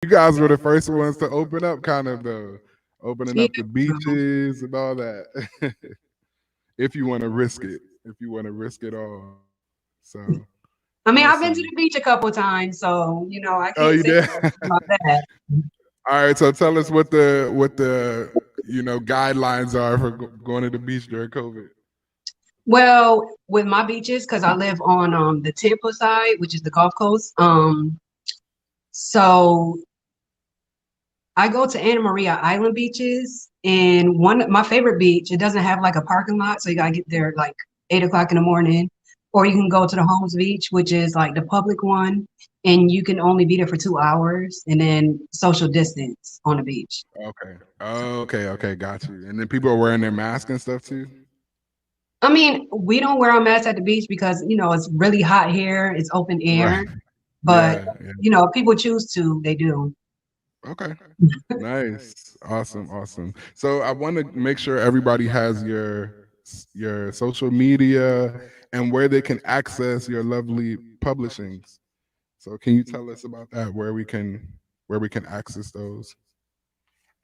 You guys were the first ones to open up, kind of though, opening Yeah. up the beaches and all that. If you want to risk it, if you want to risk it all. So I mean, I've been to awesome. the beach a couple times, so I Oh, can't you say did. too much about that. All right. So tell us what the guidelines are for going to the beach during COVID. Well, with my beaches, because I live on the Tampa side, which is the Gulf Coast. So I go to Anna Maria Island beaches, and my favorite beach, it doesn't have like a parking lot, so you gotta get there like 8 o'clock in the morning. Or you can go to the Holmes Beach, which is like the public one, and you can only be there for 2 hours, and then social distance on the beach. Okay. Okay. Okay. Got you. And then people are wearing their mask and stuff too. I mean, we don't wear our masks at the beach because it's really hot here, it's open Right. air, but Yeah. Yeah. if people choose to, they do. Okay. Nice. Awesome. Awesome. So I want to make sure everybody has your social media and where they can access your lovely publishings. So can you tell us about that? Where we can access those?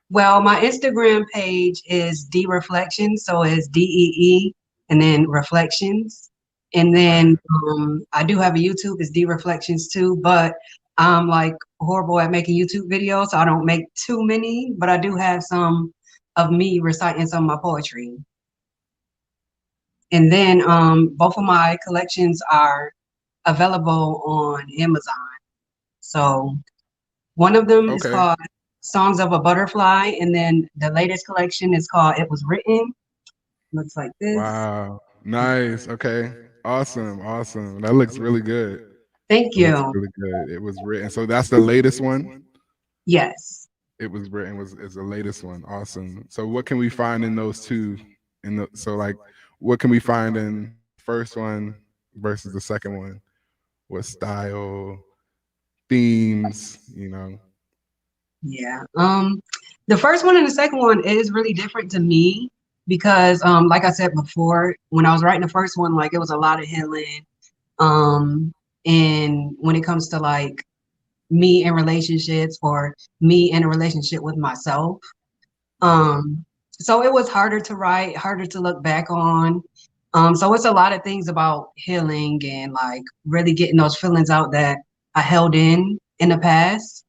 Well, my Instagram page is D Reflections, so it's DEE and then Reflections. And Okay. then I do have a YouTube, it's D Reflections too, but I'm like horrible at making YouTube videos, so I don't make too many, but I do have some of me reciting some of my poetry. And then both of my collections are available on Amazon. So one of them is Okay. called Songs of a Butterfly, and then the latest collection is called It Was Written. Looks like this. Wow. Nice. Okay. Awesome. Awesome. That looks really good. Thank It looks you. really good. It was written. So that's the latest one. Yes. It was written was is the latest one. Awesome. So what can we find in those two? So like, what can we find in the first one versus the second one? What style, themes? Yeah. The first one and the second one is really different to me because like I said before, when I was writing the first one, like it was a lot of healing. Um, and when it comes to like me in relationships or me in a relationship with myself. Um, so it was harder to write, harder to look back on. So it's a lot of things about healing and like really getting those feelings out that I held in the past.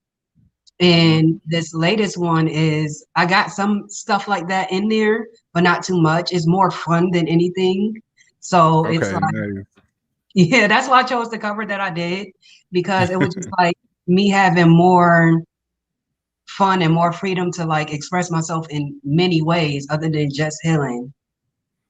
Mhm. And this latest one is I got some stuff like that in there, but not too much. It's more fun than anything. So it's Okay, like, nice. yeah, that's why I chose the cover that I did because it was just like me having more fun and more freedom to like express myself in many ways other than just healing.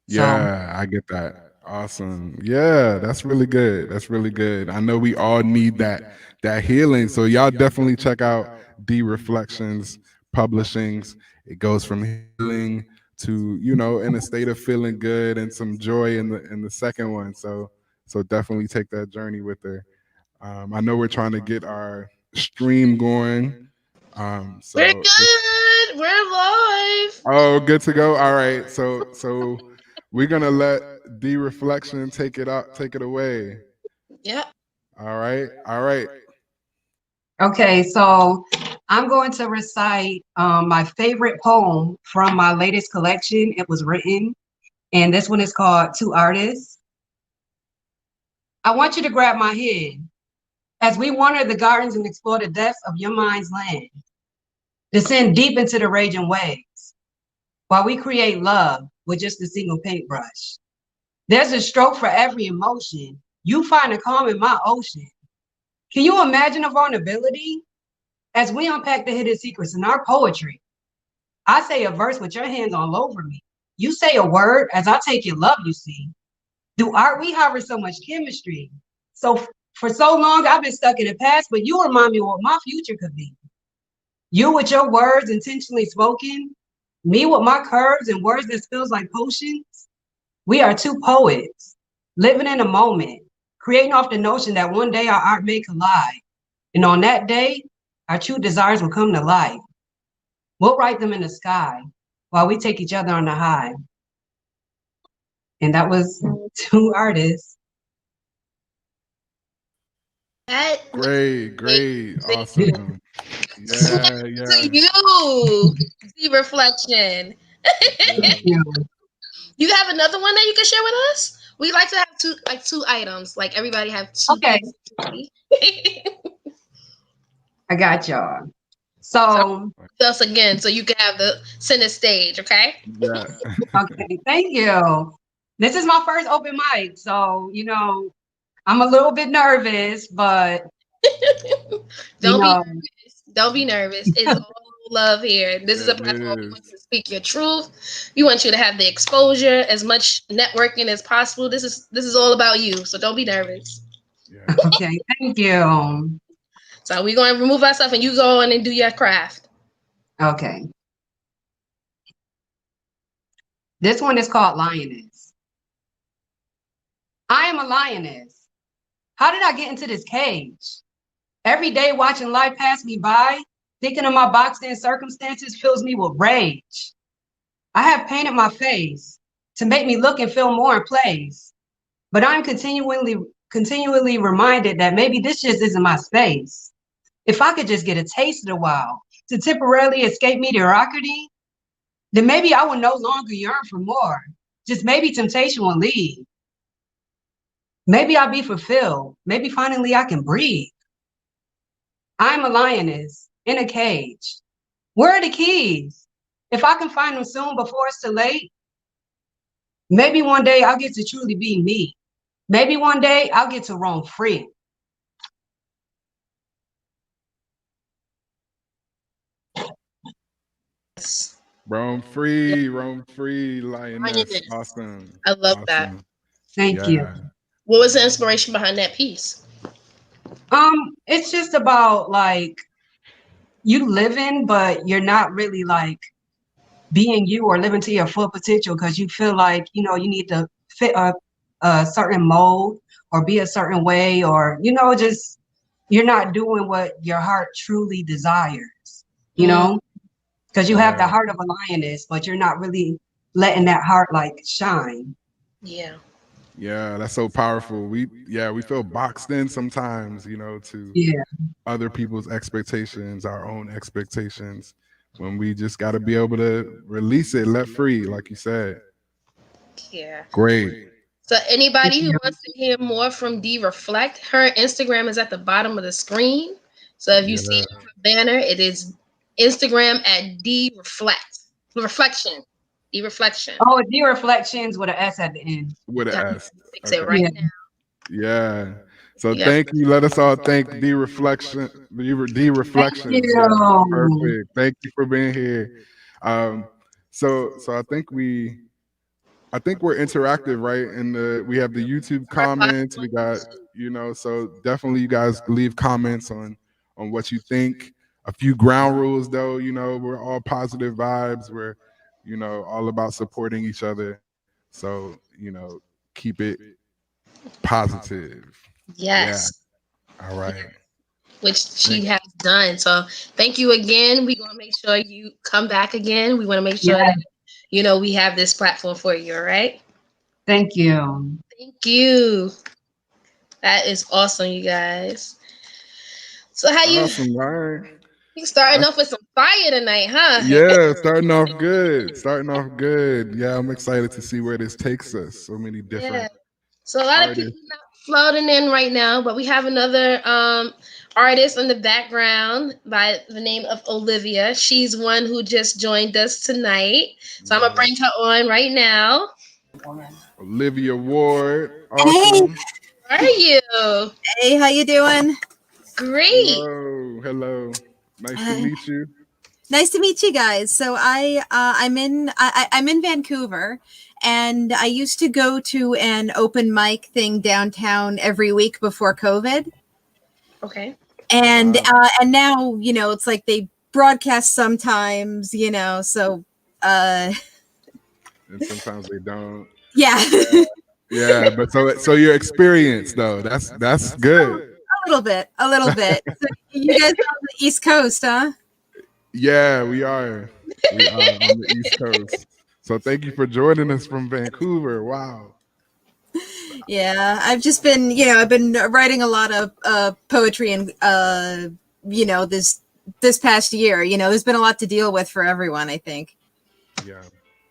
So Yeah, I get that. Awesome. Yeah, that's really good. That's really good. I know we all need that healing. So y'all definitely check out D Reflections Publishings. It goes from healing to, in a state of feeling good and some joy in the second one. So definitely take that journey with her. I know we're trying to get our stream going. We're So good. We're live. oh, good to go. All right. So we're gonna let D Reflection take it away. Yeah. All right. All right. okay, so I'm going to recite my favorite poem from my latest collection. It was written, and this one is called Two Artists. I want you to grab my hand as we wander the gardens and explore the depths of your mind's land. Descend deep into the raging waves while we create love with just a single paintbrush. There's a stroke for every emotion. You find a calm in my ocean. Can you imagine a vulnerability as we unpack the hidden secrets in our poetry? I say a verse with your hands all over me. You say a word as I take your love, you see. Through art, we harbor so much chemistry. So for so long, I've been stuck in the past, but you remind me what my future could be. You with your words intentionally spoken, me with my curves and words that feels like potions. We are two poets living in a moment, creating off the notion that one day our art may collide. And on that day, our true desires will come to life. We'll write them in the sky while we take each other on the high. And that was two artists. That was Great. Great. amazing. Awesome. Yeah, To yeah, you, the reflection. yeah. Thank you. You have another one that you can share with us? We like to have two items. Like everybody have two Okay, things to see. I got y'all. So So, us again, so you can have the center stage, okay? Yeah. okay, thank you. This is my first open mic, so I'm a little bit nervous, but you Don't be know, nervous. Don't be nervous. It's all love here. This is a It platform we want you is. to speak your truth. We want you to have the exposure, as much networking as possible. This is all about you. So don't be nervous. Yeah. okay, thank you. So we're going to remove ourselves and you go on and do your craft. Okay, this one is called Lioness. I am a lioness. How did I get into this cage? Every day watching life pass me by, thinking of my boxed in circumstances fills me with rage. I have painted my face to make me look and feel more in place, but I'm continually reminded that maybe this just isn't my space. If I could just get a taste of the wild to temporarily escape mediocrity, then maybe I would no longer yearn for more. Just maybe temptation will leave. Maybe I'll be fulfilled. Maybe finally I can breathe. I'm a lioness in a cage. Where are the keys? If I can find them soon before it's too late, maybe one day I'll get to truly be me. Maybe one day I'll get to roam free. Yeah, Roam free, lioness. lioness. Awesome. I love that. Awesome. Thank you. Yeah. What was the inspiration behind that piece? It's just about like you living, but you're not really like being you or living to your full potential because you feel like, you need to fit a certain mold or be a certain way, or, just you're not doing what your heart truly desires, Mm, because you have the Yeah. heart of a lioness, but you're not really letting that heart like shine. yeah. Yeah. That's so powerful. We feel boxed in sometimes, to Yeah. other people's expectations, our own expectations, when we just got to be able to release it, let free, like you said. Yeah. Great. So Thank anybody who you. wants to hear more from D Reflect, her Instagram is at the bottom of the screen. So if you see Yeah. her banner, it is Instagram at D Reflect. Reflection. D Reflection. Oh, dear reflections with an S at the end. With an Got S. fix it Okay. right Yeah. now. Yeah. So You got thank you. Let us all thank D Reflection. D Thank Reflections. Yeah. you. Perfect. Thank you for being here. Um, so I think we're interactive, right? And we have the YouTube our platform. comments. We got, so definitely you guys leave comments on what you think. A few ground rules though, we're all positive vibes. We're, all about supporting each other. So, keep it positive. Yeah. Yes. All right. Which Thank- she has done. So thank you again. We're gonna make sure you come back again. We want to make sure Yeah. that we have this platform for you, all right? Thank you. Thank you. That is awesome, you guys. So how Awesome, man. you starting That's off with some fire tonight, huh? yeah, starting off good. Starting off good. Yeah, I'm excited to see where this takes us. So many Yeah. different So a lot of people artists. not floating in right now, but we have another artist in the background by the name of Olivia. She's one who just joined us tonight. So I'm gonna Yeah. bring her on right now. Olivia Ward. Hey, Awesome. How are you? hey, how you doing? Great. Hello. Hello. Nice to Uh, meet you. nice to meet you guys. So I'm in Vancouver, and I used to go to an open mic thing downtown every week before COVID, Okay. Wow. and now it's like they broadcast sometimes, so uh, And sometimes they don't. yeah, Yeah, but so your experience though, that's good. a little bit. So you guys are on the East Coast, huh? Yeah, we are. We are on the East Coast. So thank you for joining us from Vancouver. Wow. Yeah, I've just been, I've been writing a lot of poetry and, this this past year. You know, there's been a lot to deal with for everyone, I think.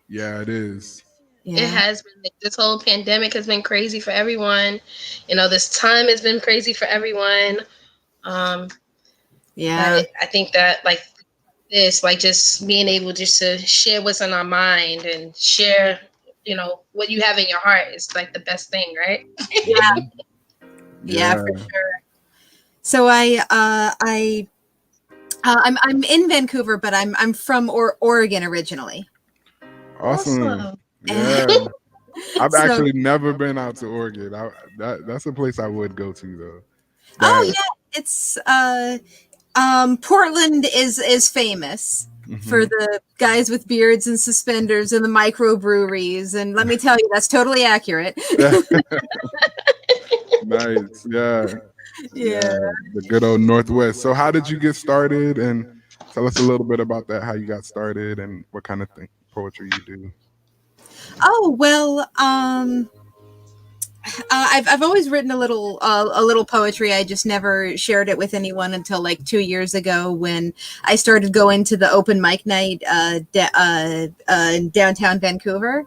Yeah, it is. It has been, like, this whole pandemic has been crazy for everyone. You know, this time has been crazy for everyone. But I think that, like, this, like, just being able just to share what's on our mind and share, you know, what you have in your heart is like the best thing, right? Yeah, for sure. So I'm in Vancouver, but I'm from Oregon originally. Awesome. Yeah. I've actually never been out to Oregon. That's a place I would go to though. Oh yeah, it's Portland is famous for the guys with beards and suspenders and the microbreweries, and let me tell you, that's totally accurate. Nice. Yeah. The good old Northwest. So how did you get started, and tell us a little bit about that, how you got started and what kind of poetry you do. Oh, well, I've always written a little poetry. I just never shared it with anyone until like 2 years ago when I started going to the open mic night in downtown Vancouver,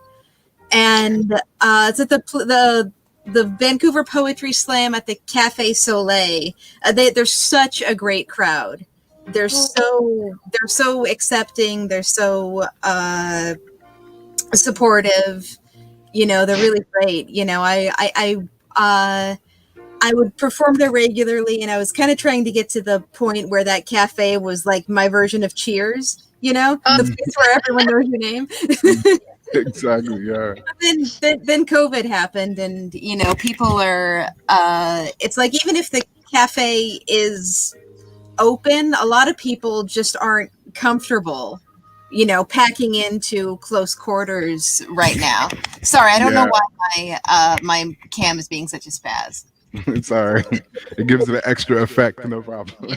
and it's at the Vancouver Poetry Slam at the Cafe Soleil. They're such a great crowd. They're so accepting. They're so supportive. You know, they're really great. You know, I would perform there regularly, and I was kind of trying to get to the point where that cafe was like my version of Cheers. You know, the place where everyone knows your name. Exactly. Yeah. Then COVID happened, and you know, people are. It's like even if the cafe is open, a lot of people just aren't comfortable, you know, packing into close quarters right now. Sorry, I don't know why my cam is being such a spaz. It's all right. It gives it an extra effect. No problem.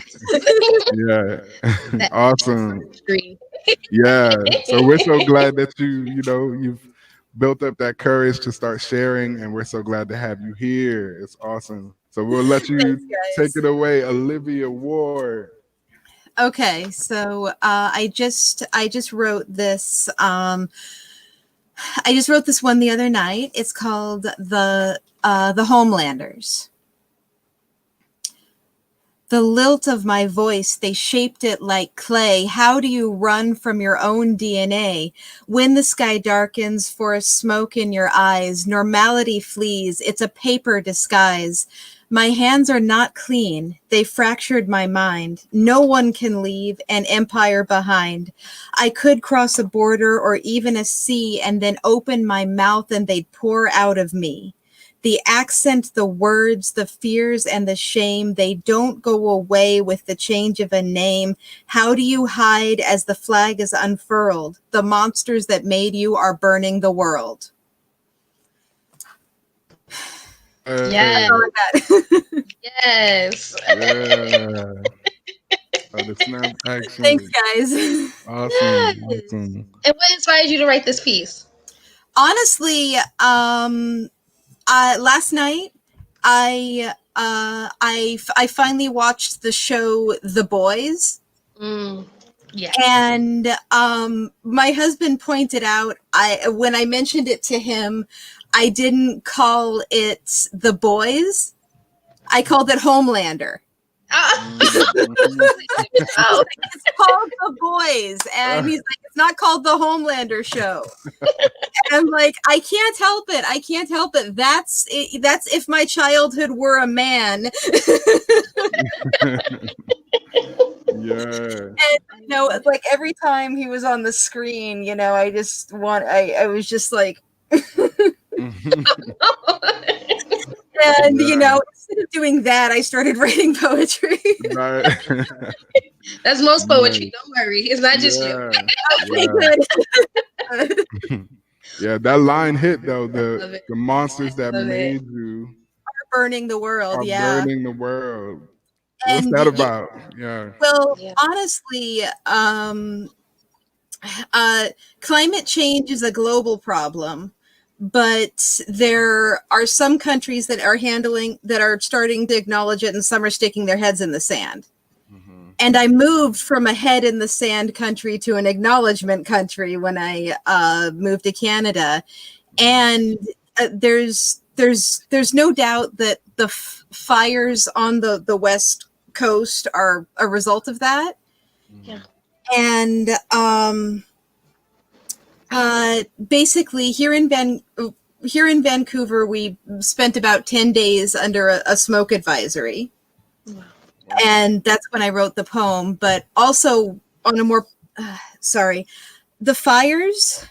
Yeah. Awesome. Yeah. So we're so glad that you've built up that courage to start sharing, and we're so glad to have you here. It's awesome. So we'll let you take it away, Olivia Ward. Okay, so I just wrote this. I just wrote this one the other night. It's called the Homelanders. The lilt of my voice, they shaped it like clay. How do you run from your own DNA? When the sky darkens for a smoke in your eyes, normality flees. It's a paper disguise. My hands are not clean. They fractured my mind. No one can leave an empire behind. I could cross a border or even a sea and then open my mouth and they'd pour out of me. The accent, the words, the fears, and the shame, they don't go away with the change of a name. How do you hide as the flag is unfurled? The monsters that made you are burning the world. Yes. Yes. Yeah. Oh, the snap action. Thanks, guys. Awesome. Yes. Awesome. And what inspired you to write this piece? Honestly, last night I finally watched the show The Boys. Yeah. And my husband pointed out, when I mentioned it to him, I didn't call it The Boys. I called it Homelander. It's called The Boys, and he's like, it's not called The Homelander Show. And I'm like, I can't help it. I can't help it. That's if my childhood were a man. Yeah. And you know, like every time he was on the screen, you know, I was just like. And you know, instead of doing that, I started writing poetry. Right. That's most poetry. Don't worry, it's not just you. Okay, good. Yeah, that line hit though. The monsters that made you are burning the world. Are burning the world. And what's that about? Yeah. Well, honestly, climate change is a global problem. But there are some countries that are starting to acknowledge it, and some are sticking their heads in the sand. And I moved from a head in the sand country to an acknowledgement country when I moved to Canada. And there's no doubt that the fires on the West Coast are a result of that. Yeah. And basically here in Vancouver, we spent about 10 days under a smoke advisory. Wow. And that's when I wrote the poem. But also on a more, the fires,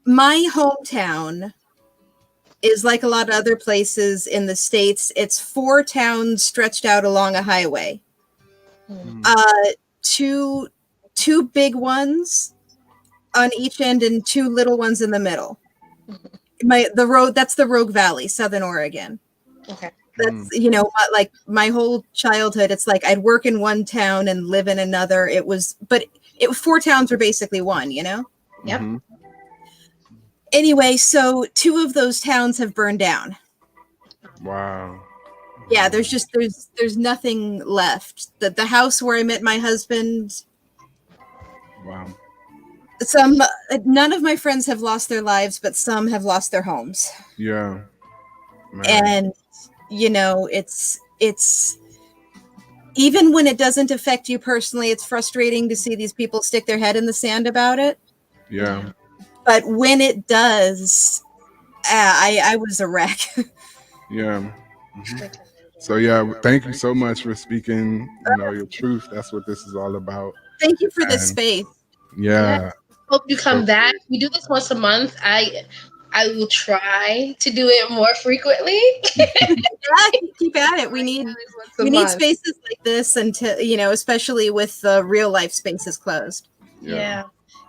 my hometown is like a lot of other places in the States. It's 4 towns stretched out along a highway. Two big ones on each end and 2 little ones in the middle. That's the Rogue Valley, Southern Oregon. Okay. That's, like my whole childhood, it's like I'd work in one town and live in another. But 4 towns were basically one, Yep. Mhm. Anyway, so 2 of those towns have burned down. Wow. Yeah, there's nothing left. The house where I met my husband, Wow. none of my friends have lost their lives, but some have lost their homes. Yeah. Man. And it's even when it doesn't affect you personally, it's frustrating to see these people stick their head in the sand about it. Yeah. But when it does, I was a wreck. Yeah. Mhm. So yeah, thank you so much for speaking, your truth. That's what this is all about. Thank you for this And- space. Yeah. Hope you come back. We do this once a month. I will try to do it more frequently. Keep at it. We need Once a we need month. spaces like this until especially with the real life spaces closed. Yeah.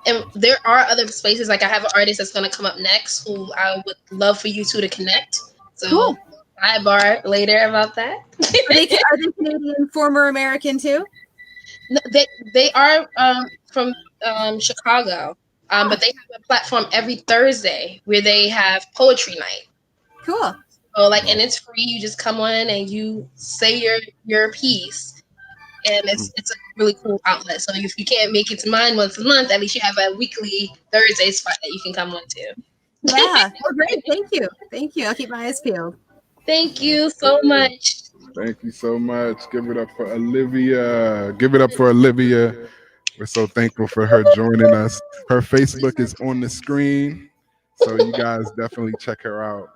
And there are other spaces. Like I have an artist that's going to come up next who I would love for you two to connect. So Cool. sidebar later about that. Are they Canadian, former American too? No, they are from Chicago, but they have a platform every Thursday where they have poetry night. Cool. So and it's free. You just come on and you say your piece, and it's a really cool outlet. So if you can't make it to mine once a month, at least you have a weekly Thursday spot that you can come on to. Yeah. Oh, great. Thank you. I'll keep my eyes peeled. Thank you so much. Thank you so much. Give it up for Olivia. Give it up for Olivia. We're so thankful for her joining us. Her Facebook is on the screen, so you guys definitely check her out.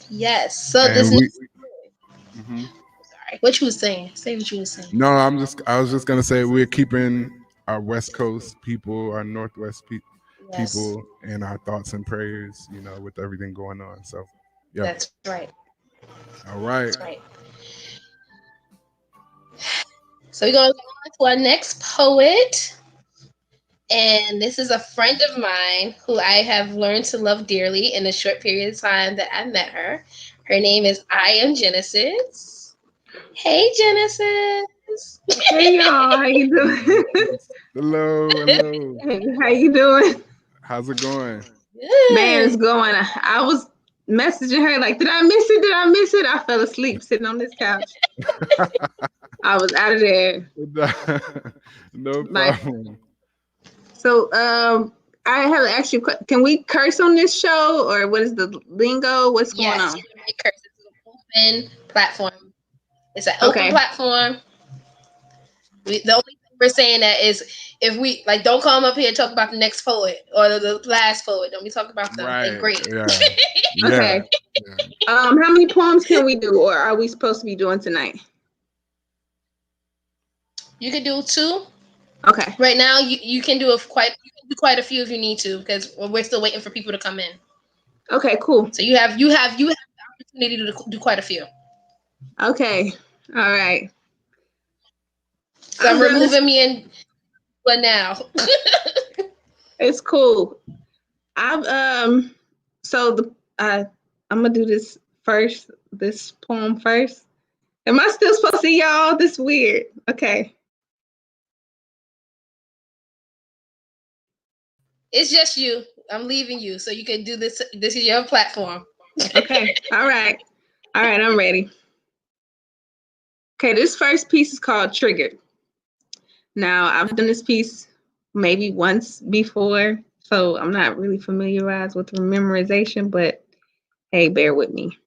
Yes. So And this next, Mhm. sorry, what you was saying? Say what you was saying. No, I was just gonna say we're keeping our West Coast people, our Northwest Yes, people, and our thoughts and prayers. With everything going on. So, yeah. that's right. All right. That's right. So we're going to go on to our next poet. And this is a friend of mine who I have learned to love dearly in a short period of time that I met her. Her name is I Am Genesis. Hey, Genesis. Hey y'all, how you doing? Hello. How you doing? How's it going? Man, it's Good. going. I was messaging her like, did I miss it? Did I miss it? I fell asleep sitting on this couch. I was out of there. No Like- problem. So, I have to ask you, can we curse on this show, or what is the lingo? What's going Yes, on? you can make curses. It's an open platform. It's an open Okay. platform. The only thing we're saying that is if we don't come up here and talk about the next poet or the last poet. Don't be talking about them. They're great. Yeah. Okay. Yeah. How many poems can we do, or are we supposed to be doing tonight? You could do 2. Okay. Right now, you can do quite a few if you need to because we're still waiting for people to come in. Okay. Cool. So you have the opportunity to do quite a few. Okay. All right. So I'm I'm gonna- removing me and but now. It's cool. I'm gonna do this poem first. Am I still supposed to see y'all? This weird. Okay. It's just you. I'm leaving you so you can do this. This is your platform. Okay. All right. I'm ready. Okay, this first piece is called Triggered. Now, I've done this piece maybe once before, so I'm not really familiarized with memorization, but hey, bear with me.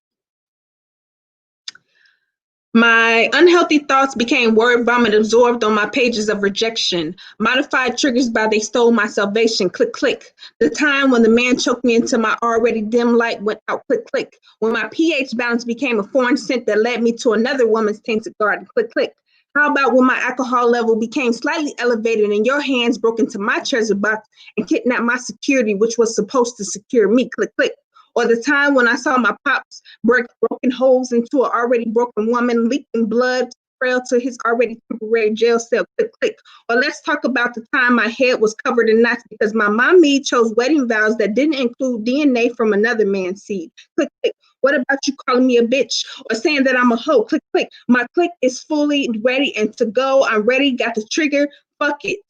My unhealthy thoughts became word vomit absorbed on my pages of rejection. Modified triggers by they stole my salvation. Click, click. The time when the man choked me into my already dim light went out. Click, click. When my pH balance became a foreign scent that led me to another woman's tainted garden. Click, click. How about when my alcohol level became slightly elevated and your hands broke into my treasure box and kidnapped my security, which was supposed to secure me? Click, click. Or the time when I saw my pops break broken holes into an already broken woman, leaking blood trail to his already temporary jail cell. Click, click. Or let's talk about the time my head was covered in knots because my mommy chose wedding vows that didn't include DNA from another man's seed. Click, click. What about you calling me a bitch or saying that I'm a hoe? Click, click. My click is fully ready and to go. I'm ready, got the trigger. Fuck it.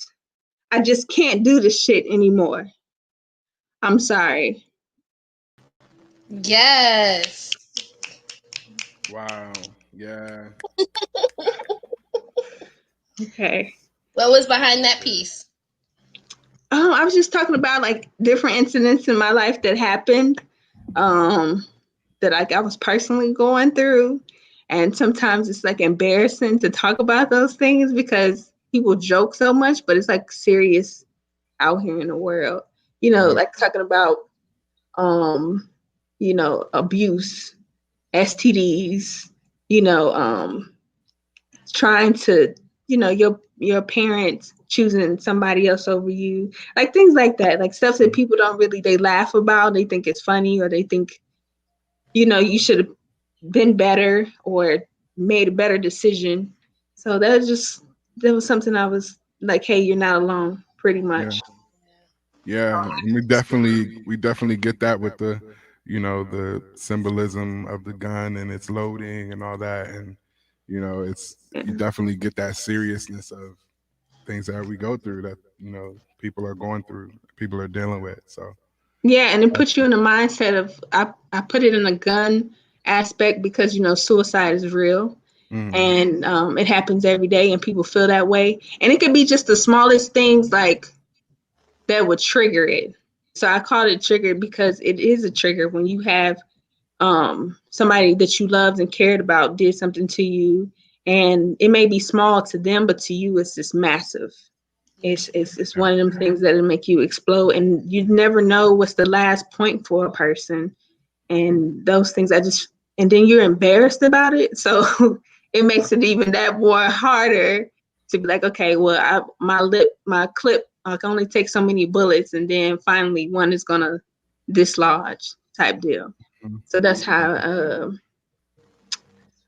I just can't do this shit anymore. I'm sorry. Yes. Wow. Yeah. Okay. What was behind that piece? I was just talking about like different incidents in my life that happened, that like I was personally going through. And sometimes it's like embarrassing to talk about those things because people joke so much, but it's like serious out here in the world. You know, like talking about abuse, STDs, trying to, your parents choosing somebody else over you, like things like that, like stuff that people don't really, they laugh about, they think it's funny, or they think, you should have been better or made a better decision. So that was something I was like, hey, you're not alone, pretty Yeah. much. Yeah. And we definitely get that with the, the symbolism of the gun and its loading and all that. And, you definitely get that seriousness of things that we go through that, people are going through, people are dealing with. So Yeah, and it puts you in the mindset of, I put it in a gun aspect because suicide is real. And it happens every day and people feel that way, and it could be just the smallest things like that would trigger it. So I called it triggered because it is a trigger when you have somebody that you loved and cared about did something to you, and it may be small to them, but to you it's just massive. It's one of them things that'll make you explode, and you never know what's the last point for a person. And those things, and then you're embarrassed about it, so it makes it even that more harder to be like, okay, well, my clip, I can only take so many bullets, and then finally one is gonna dislodge type deal. So that's how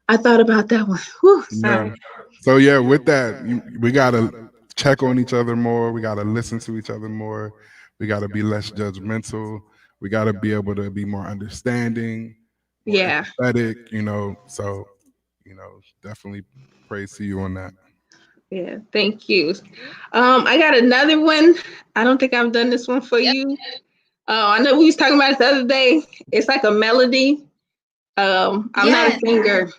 I thought about that one. Whew, sorry. yeah. So yeah, with that, we gotta check on each other more. We gotta listen to each other more. We gotta be less judgmental. We gotta be able to be more understanding, more Yeah, empathetic. So definitely praise to you on that. yeah. Thank you. I got another one. I don't think I've done this one for Yep. you. I know we was talking about it the other day. It's like a melody. I'm not a Yes. singer,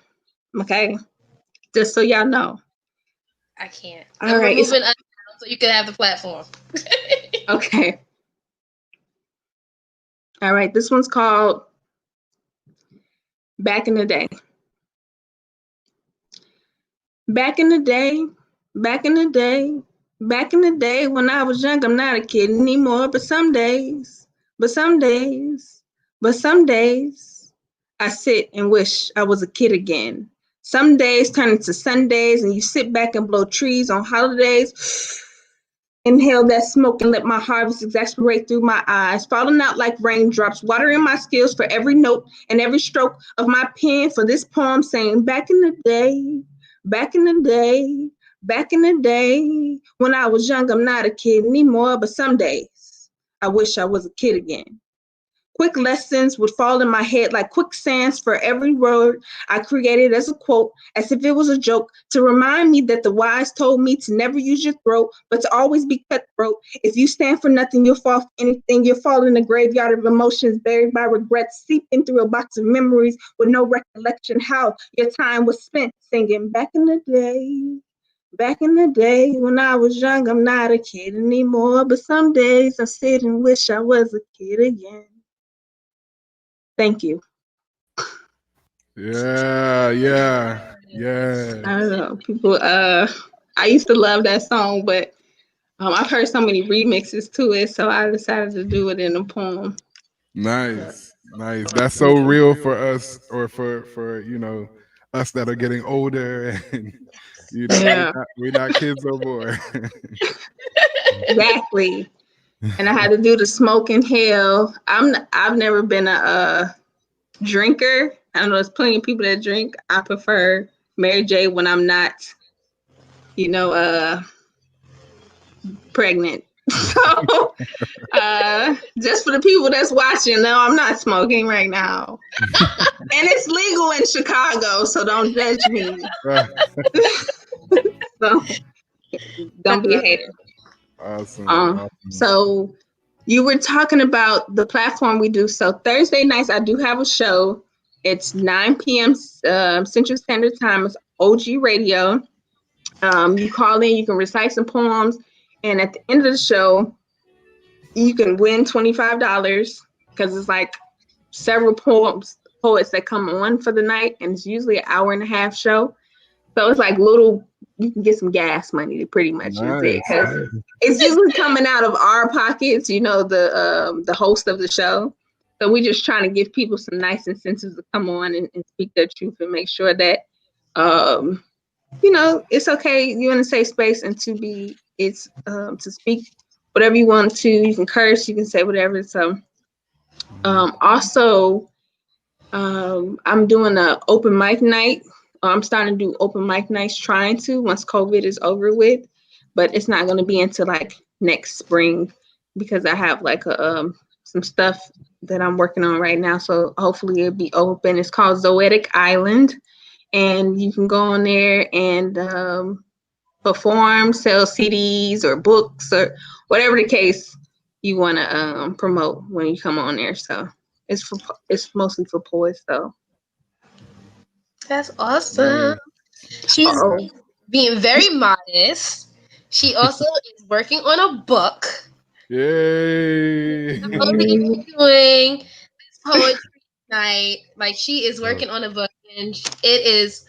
okay? Just so y'all know. I can't. All I'm right, removing us so you can have the platform. okay. All right, this one's called Back in the Day. Back in the day, back in the day, back in the day when I was young, I'm not a kid anymore, but some days, but some days, but some days, I sit and wish I was a kid again. Some days turn into Sundays and you sit back and blow trees on holidays. Inhale that smoke and let my harvest exasperate through my eyes, falling out like raindrops, watering my skills for every note and every stroke of my pen for this poem saying, back in the day, back in the day, back in the day, when I was young, I'm not a kid anymore, but some days I wish I was a kid again. Quick lessons would fall in my head like quicksands for every word I created as a quote, as if it was a joke, to remind me that the wise told me to never use your throat, but to always be cutthroat. If you stand for nothing, you'll fall for anything. You'll fall in a graveyard of emotions buried by regrets, seeping through a box of memories with no recollection how your time was spent singing back in the day. Back in the day when I was young, I'm not a kid anymore, but some days I sit and wish I was a kid again. Thank you. Yeah, yeah, I yeah. don't know, people. I used to love that song, but I've heard so many remixes to it, so I decided to do it in a poem. Nice, nice. That's so real for us, or for us that are getting older, and Yeah, we're not kids no more. exactly. And I had to do the smoke inhale. I've never been a drinker. I know there's plenty of people that drink. I prefer Mary J when I'm not, pregnant. So just for the people that's watching, no, I'm not smoking right now. And it's legal in Chicago, so don't judge me. So don't be a hater. Awesome, awesome. So you were talking about the platform we do. So Thursday nights, I do have a show. It's 9 p.m. Central Standard Time. It's OG Radio. You call in, you can recite some poems, and at the end of the show, you can win $25 because it's like several poets that come on for the night, and it's usually an hour and a half show. So it's like you can get some gas money, pretty much is it. Nice. Because it's usually coming out of our pockets, the host of the show. So we're just trying to give people some nice incentives to come on and speak their truth and make sure that, it's okay. You're in a safe space, and to speak whatever you want to. You can curse, you can say whatever. So also, I'm doing an open mic night. I'm starting to do open mic nights, trying to once COVID is over with, but it's not going to be until like next spring because I have like some stuff that I'm working on right now. So hopefully it'll be open. It's called Zoetic Island, and you can go on there and perform, sell CDs or books or whatever the case you want to promote when you come on there. So it's mostly for poets though. That's awesome. She's being very modest. She also is working on a book. Yay! Doing this poetry night. Like, she is working on a book, and it is,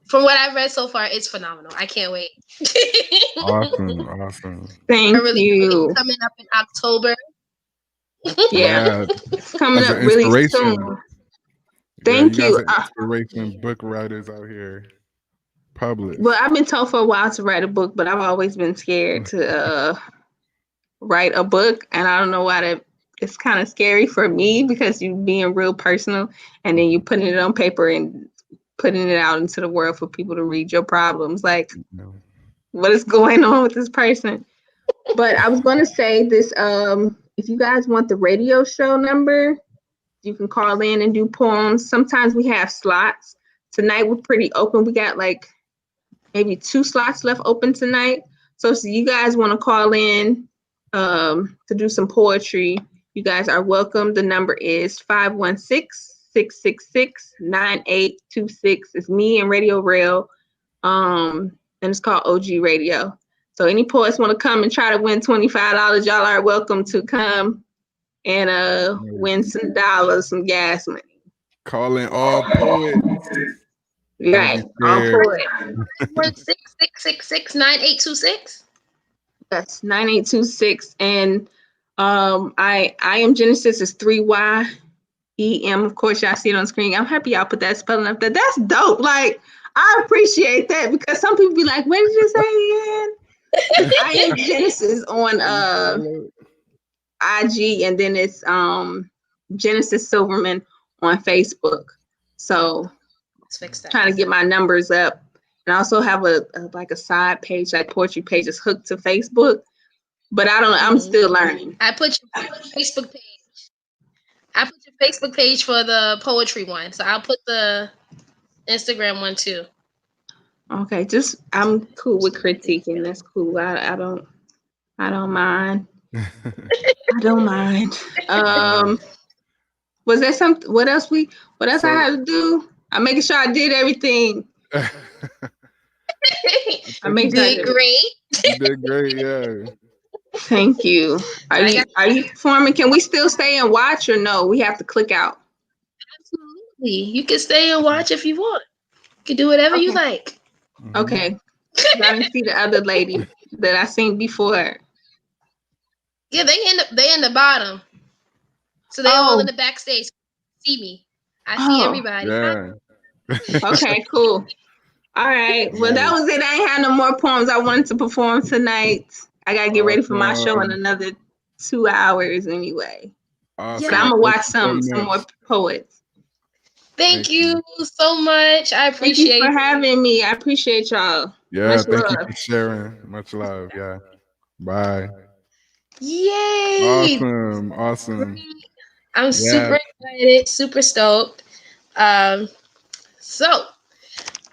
from what I've read so far, it's phenomenal. I can't wait. Awesome. Thank you. Coming up in October. Yeah, it's coming As up an really inspiration. soon. Thank you. you. Guys are inspiration book writers out here. Publish. Well, I've been told for a while to write a book, but I've always been scared to write a book, and I don't know why it's kind of scary for me because you're being real personal, and then you putting it on paper and putting it out into the world for people to read your problems. Like, what is going on with this person? But I was going to say this, if you guys want the radio show number, you can call in and do poems. Sometimes we have slots. Tonight we're pretty open. We got like maybe 2 slots left open tonight. So if you guys want to call in to do some poetry, you guys are welcome. The number is 516-666-9826. It's me and Radio Rail. And it's called OG Radio. So any poets want to come and try to win $25, y'all are welcome to come and win some dollars, some gas money. Calling all poets. Right, all poets. 1-666-9826. That's 9826. And I am Genesis is 3YEM. Of course, y'all see it on screen. I'm happy y'all put that spelling up there. That's dope. Like, I appreciate that because some people be like, what did you say again? I am Genesis on IG, and then it's Genesis Silverman on Facebook. So trying to get my numbers up. And I also have a side page, like poetry page is hooked to Facebook. But I don't know, I'm still learning. I put your Facebook page I put your Facebook page for the poetry one, so I'll put the Instagram one too. Okay, just I'm cool with critiquing. That's cool. I don't mind. I don't mind. Was there something? What else I So had to do? I'm making sure I did everything. I I'm think You making sure I did did. great. you did great. Yeah. Thank you. Are I you got are you performing? Can we still stay and watch or no? We have to click out. absolutely. You can stay and watch if you want. You can do whatever you Okay. like. Mhm. Okay. 'Cause I didn't see the other lady that I seen before. Yeah, they in the bottom, so they all in Oh, the backstage. See me. I see oh. everybody. Hi. Yeah. Okay, cool. All right. Well, that Nice. was it. I ain't had no more poems I wanted to perform tonight. I gotta get ready for my show in Awesome. another 2 hours anyway. But I'm Yeah. Awesome. gonna Thank watch you so some much. more poets. Thank Thank you. you so much. I Thank you for appreciate it. having me. I appreciate y'all. Yeah, Much thank you love. for sharing. Much love. Yeah. Bye. Yay! Awesome. Awesome. I'm Yeah. super excited, super stoked. Um, so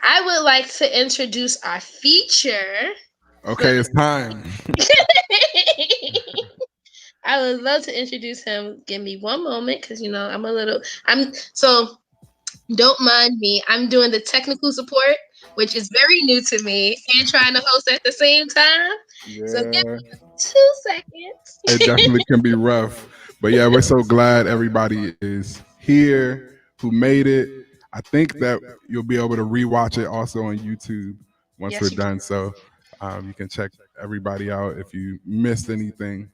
I would like to introduce our feature for Okay, it's time. I would love to introduce him. Give me one moment because I'm so don't mind me. I'm doing the technical support, which is very new to me, and trying to host at the same time. So give Yeah. me 2 It seconds. definitely can be rough. But yeah, we're so glad everybody is here who made it. I think that you'll be able to rewatch it also on YouTube once we're Yes, you can. done. So you can check everybody out if you missed anything.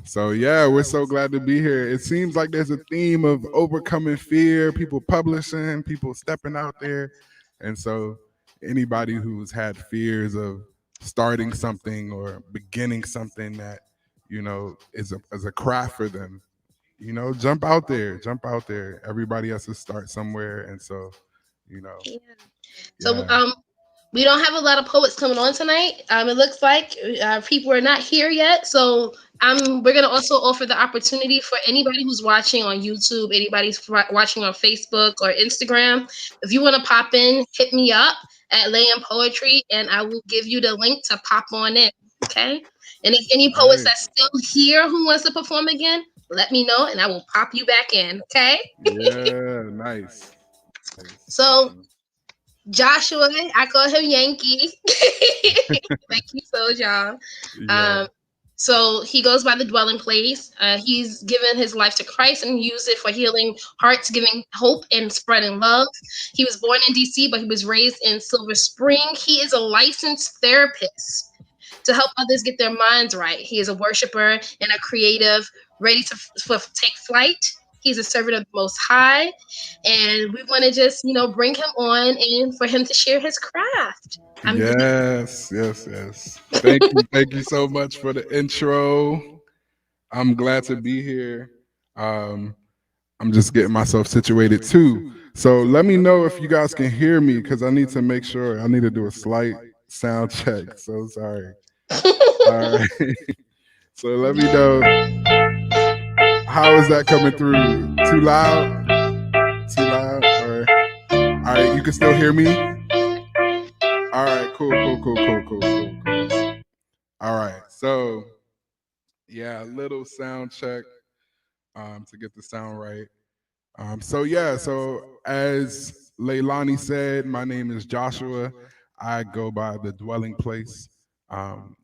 So yeah, we're so glad to be here. It seems like there's a theme of overcoming fear, people publishing, people stepping out there. And so anybody who's had fears of starting something or beginning something that is a craft for them, jump out there, jump out there. Everybody has to start somewhere. And so you know Yeah. So yeah. we don't have a lot of poets coming on tonight. It looks like people are not here yet. So we're gonna also offer the opportunity for anybody who's watching on YouTube, watching on Facebook or Instagram. If you want to pop in, hit me up at Laying Poetry, and I will give you the link to pop on in. Okay. And if any poets Nice. that's still here who wants to perform again, let me know, and I will pop you back in. Okay. Yeah, nice. Nice. So Awesome. Joshua, I call him Yankee. Like he told y'all. Yeah. Um, so he goes by the dwelling place. He's given his life to Christ and used it for healing hearts, giving hope and spreading love. He was born in DC, but he was raised in Silver Spring. He is a licensed therapist to help others get their minds right. He is a worshiper and a creative, ready to take flight. He's a servant of the Most High, and we want to just, bring him on and for him to share his craft. I'm Yes, yes, yes. Thank you so much for the intro. I'm glad to be here. um I'm just getting myself situated too. So let me know if you guys can hear me, because I need to make sure. I need to do a slight sound check. So sorry. All right. So let me know, how is that coming through? Too loud? Too loud? Or all right, you can still hear me? All right, cool, cool, cool, cool, cool, cool, cool. All right. So yeah, a little sound check to get the sound right. So yeah, so as Leilani said, my name is Joshua. I go by the Dwelling Place.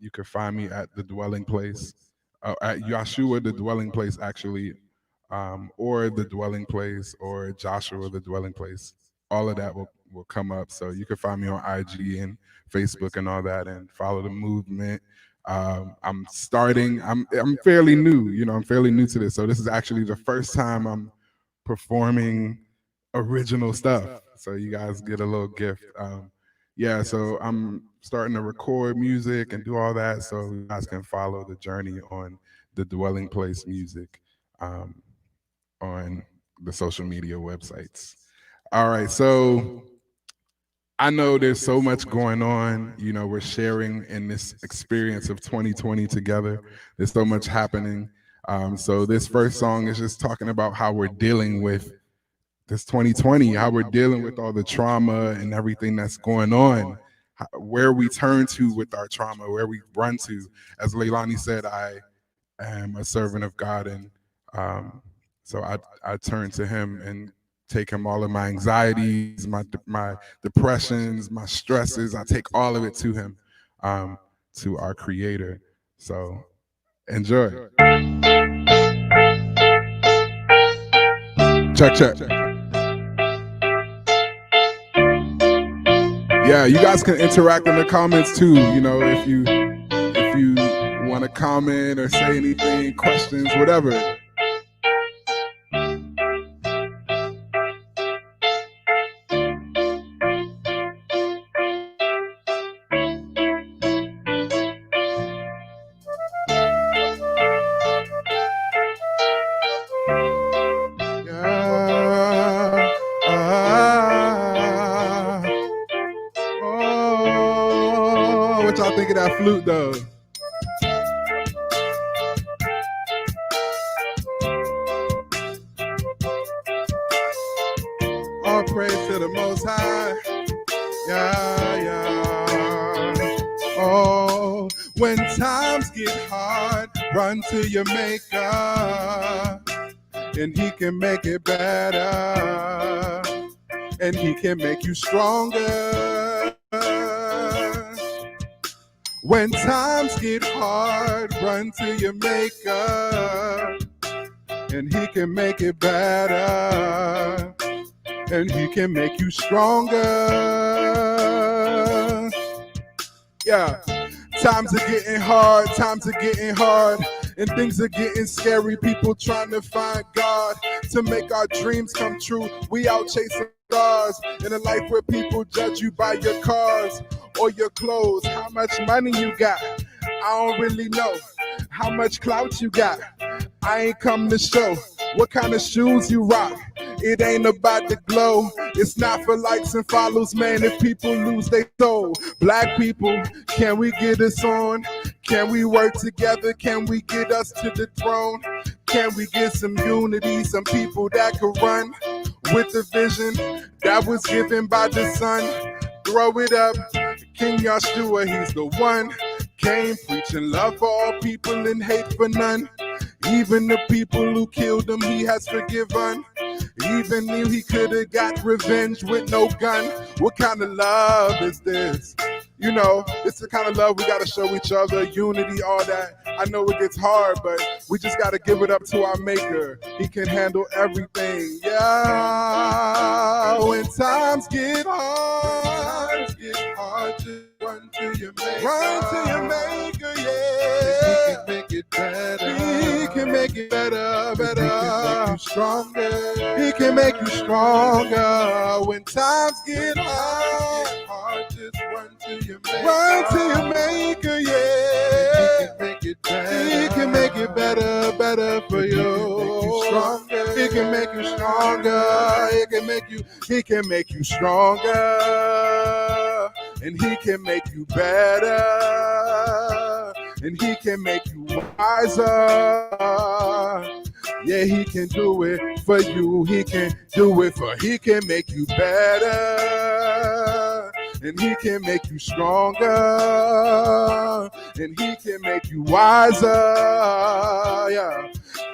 You can find me at the Dwelling Place, at Yahshua the Dwelling Place actually, or the Dwelling Place, or Joshua the Dwelling Place. All of that will come up. So you can find me on IG and Facebook and all that, and follow the movement. I'm starting. I'm fairly new. I'm fairly new to this. So this is actually the first time I'm performing original stuff. So you guys get a little gift. Yeah, so I'm starting to record music and do all that, so you guys can follow the journey on the Dwelling Place music, on the social media websites. All right, so I know there's so much going on. We're sharing in this experience of 2020 together. There's so much happening. So this first song is just talking about how we're dealing with this 2020, how we're dealing with all the trauma and everything that's going on, where we turn to with our trauma, where we run to. As Leilani said, I am a servant of God, and so I turn to Him and take Him all of my anxieties, my depressions, my stresses. I take all of it to Him, to our Creator. So enjoy. Check. Yeah, you guys can interact in the comments too. You know, if you want to comment or say anything, questions, whatever. What y'all think of that flute though? All praise to the Most High. Yeah. Oh, when times get hard, run to your Maker, and He can make it better, and He can make you stronger. When times get hard, run to your Maker, and He can make it better, and He can make you stronger. Yeah, times are getting hard, and things are getting scary. People trying to find God to make our dreams come true. We out chasing stars in a life where people judge you by your cars or your clothes. How much money you got? I don't really know. How much clout you got? I ain't come to show what kind of shoes you rock. It ain't about the glow. It's not for likes and follows, man. If people lose their soul, black people, can we get us on? Can we work together? Can we get us to the throne? Can we get some unity? Some people that could run with the vision that was given by the Son. Throw it up, King Yahshua, He's the one. Came preaching love for all people and hate for none. Even the people who killed Him, He has forgiven. Even knew He could have got revenge with no gun. What kind of love is this? You know, it's the kind of love we gotta show each other, unity, all that. I know it gets hard, but we just gotta give it up to our Maker. He can handle everything. Yeah, when times get hard, just run to your Maker. Run to your Maker, yeah. He can make it better. He can make it better. He can make you stronger. He can make you stronger. When times get hard, just run to your Maker. Run to your Maker, yeah. He can make it better. He can make it better for you. Stronger. He can make you stronger. He can make you stronger. And He can make you better. And He can make you wiser. Yeah, He can do it for you. He can do it He can make you better. And He can make you stronger. And He can make you wiser.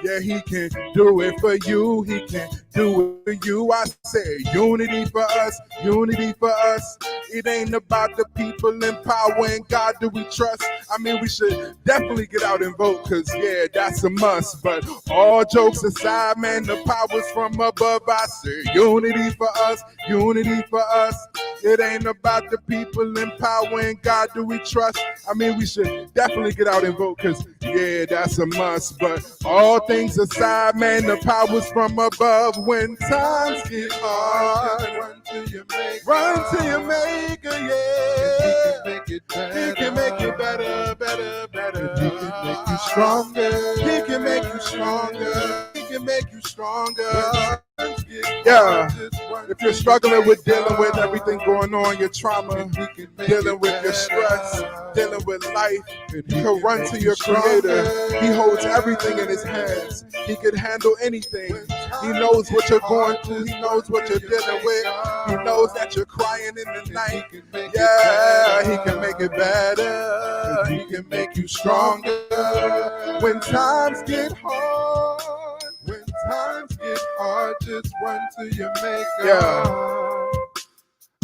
Yeah, He can do it for you. He can do it for you. I say unity for us, unity for us. It ain't about the people in power, and God do we trust. I mean, we should definitely get out and vote, cause yeah, that's a must. But all jokes aside, man, the power's from above. I say unity for us, unity for us. It ain't about the people in power, and God do we trust. I mean, we should definitely get out and vote, cause yeah, that's a must. But all things aside, man, the power's from above. When times get hard, run to your Maker. Run to your Maker, yeah. He can make it better. He can make it better. He can make you stronger. He can make you stronger. He can make you stronger. When times get Yeah. If you're struggling with dealing with everything going on, your trauma, dealing with your stress, dealing with life, you can run to your creator. He holds everything in his hands. He can handle anything. He knows what you're going through. He knows what you're dealing with. He knows that you're crying in the night. Yeah, he can make it better. He can make you stronger. When times get hard, when times get hard, just run to your maker. Yeah.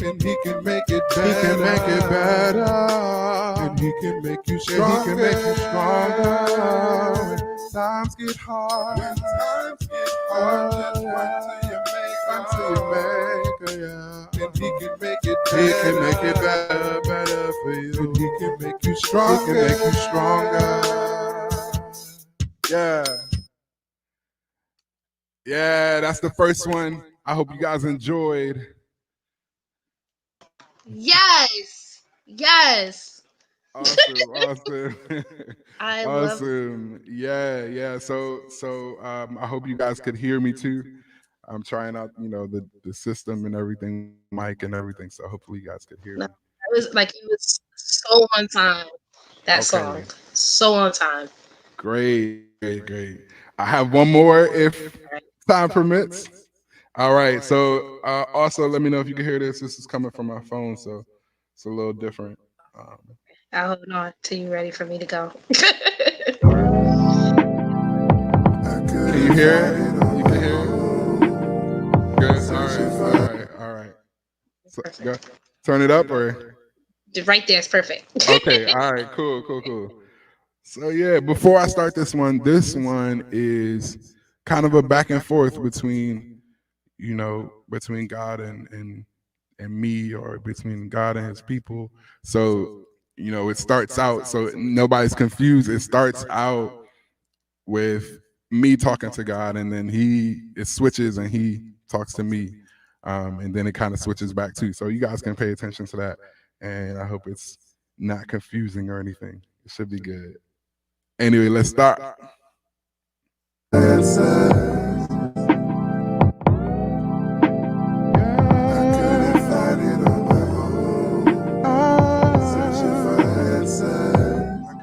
And he can make it better. He can make it better. And he can make you stronger. He can make you stronger. When times get hard. When times get hard, just run to your maker. Run to your maker, yeah. And he can make it better. He can make it better, better for you. And he can make you stronger. He can make you stronger. Yeah. Yeah, that's the first one. I hope you guys enjoyed. Yes. Yes. Awesome. I love Awesome. Yeah. So I hope you guys could hear me too. I'm trying out, the system and everything, mic and everything. So hopefully you guys could hear me. it was so on time. That Okay. song. So on time. Great. I have one more if time permits. All right. So also let me know if you can hear this. This is coming from my phone, so it's a little different. I'll hold on till you're ready for me to go. Can you hear it? You can hear it? Good. All right. So, go. Turn it up or? Right there is perfect. Okay. All right. Cool. So yeah, before I start this one is kind of a back and forth between God and me, or between God and his people. So, it starts out, so nobody's confused. It starts out with me talking to God, and then it switches and he talks to me. And then it kind of switches back too. So you guys can pay attention to that. And I hope it's not confusing or anything. It should be good. Anyway, let's start.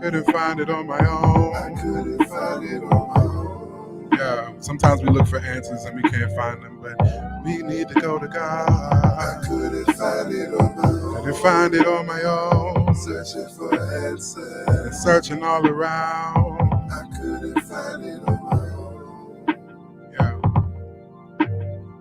Couldn't find it on my own. Yeah, sometimes we look for answers and we can't find them, but we need to go to God. I couldn't find it on my own. Searching for answers. And searching all around. I couldn't find it on my own.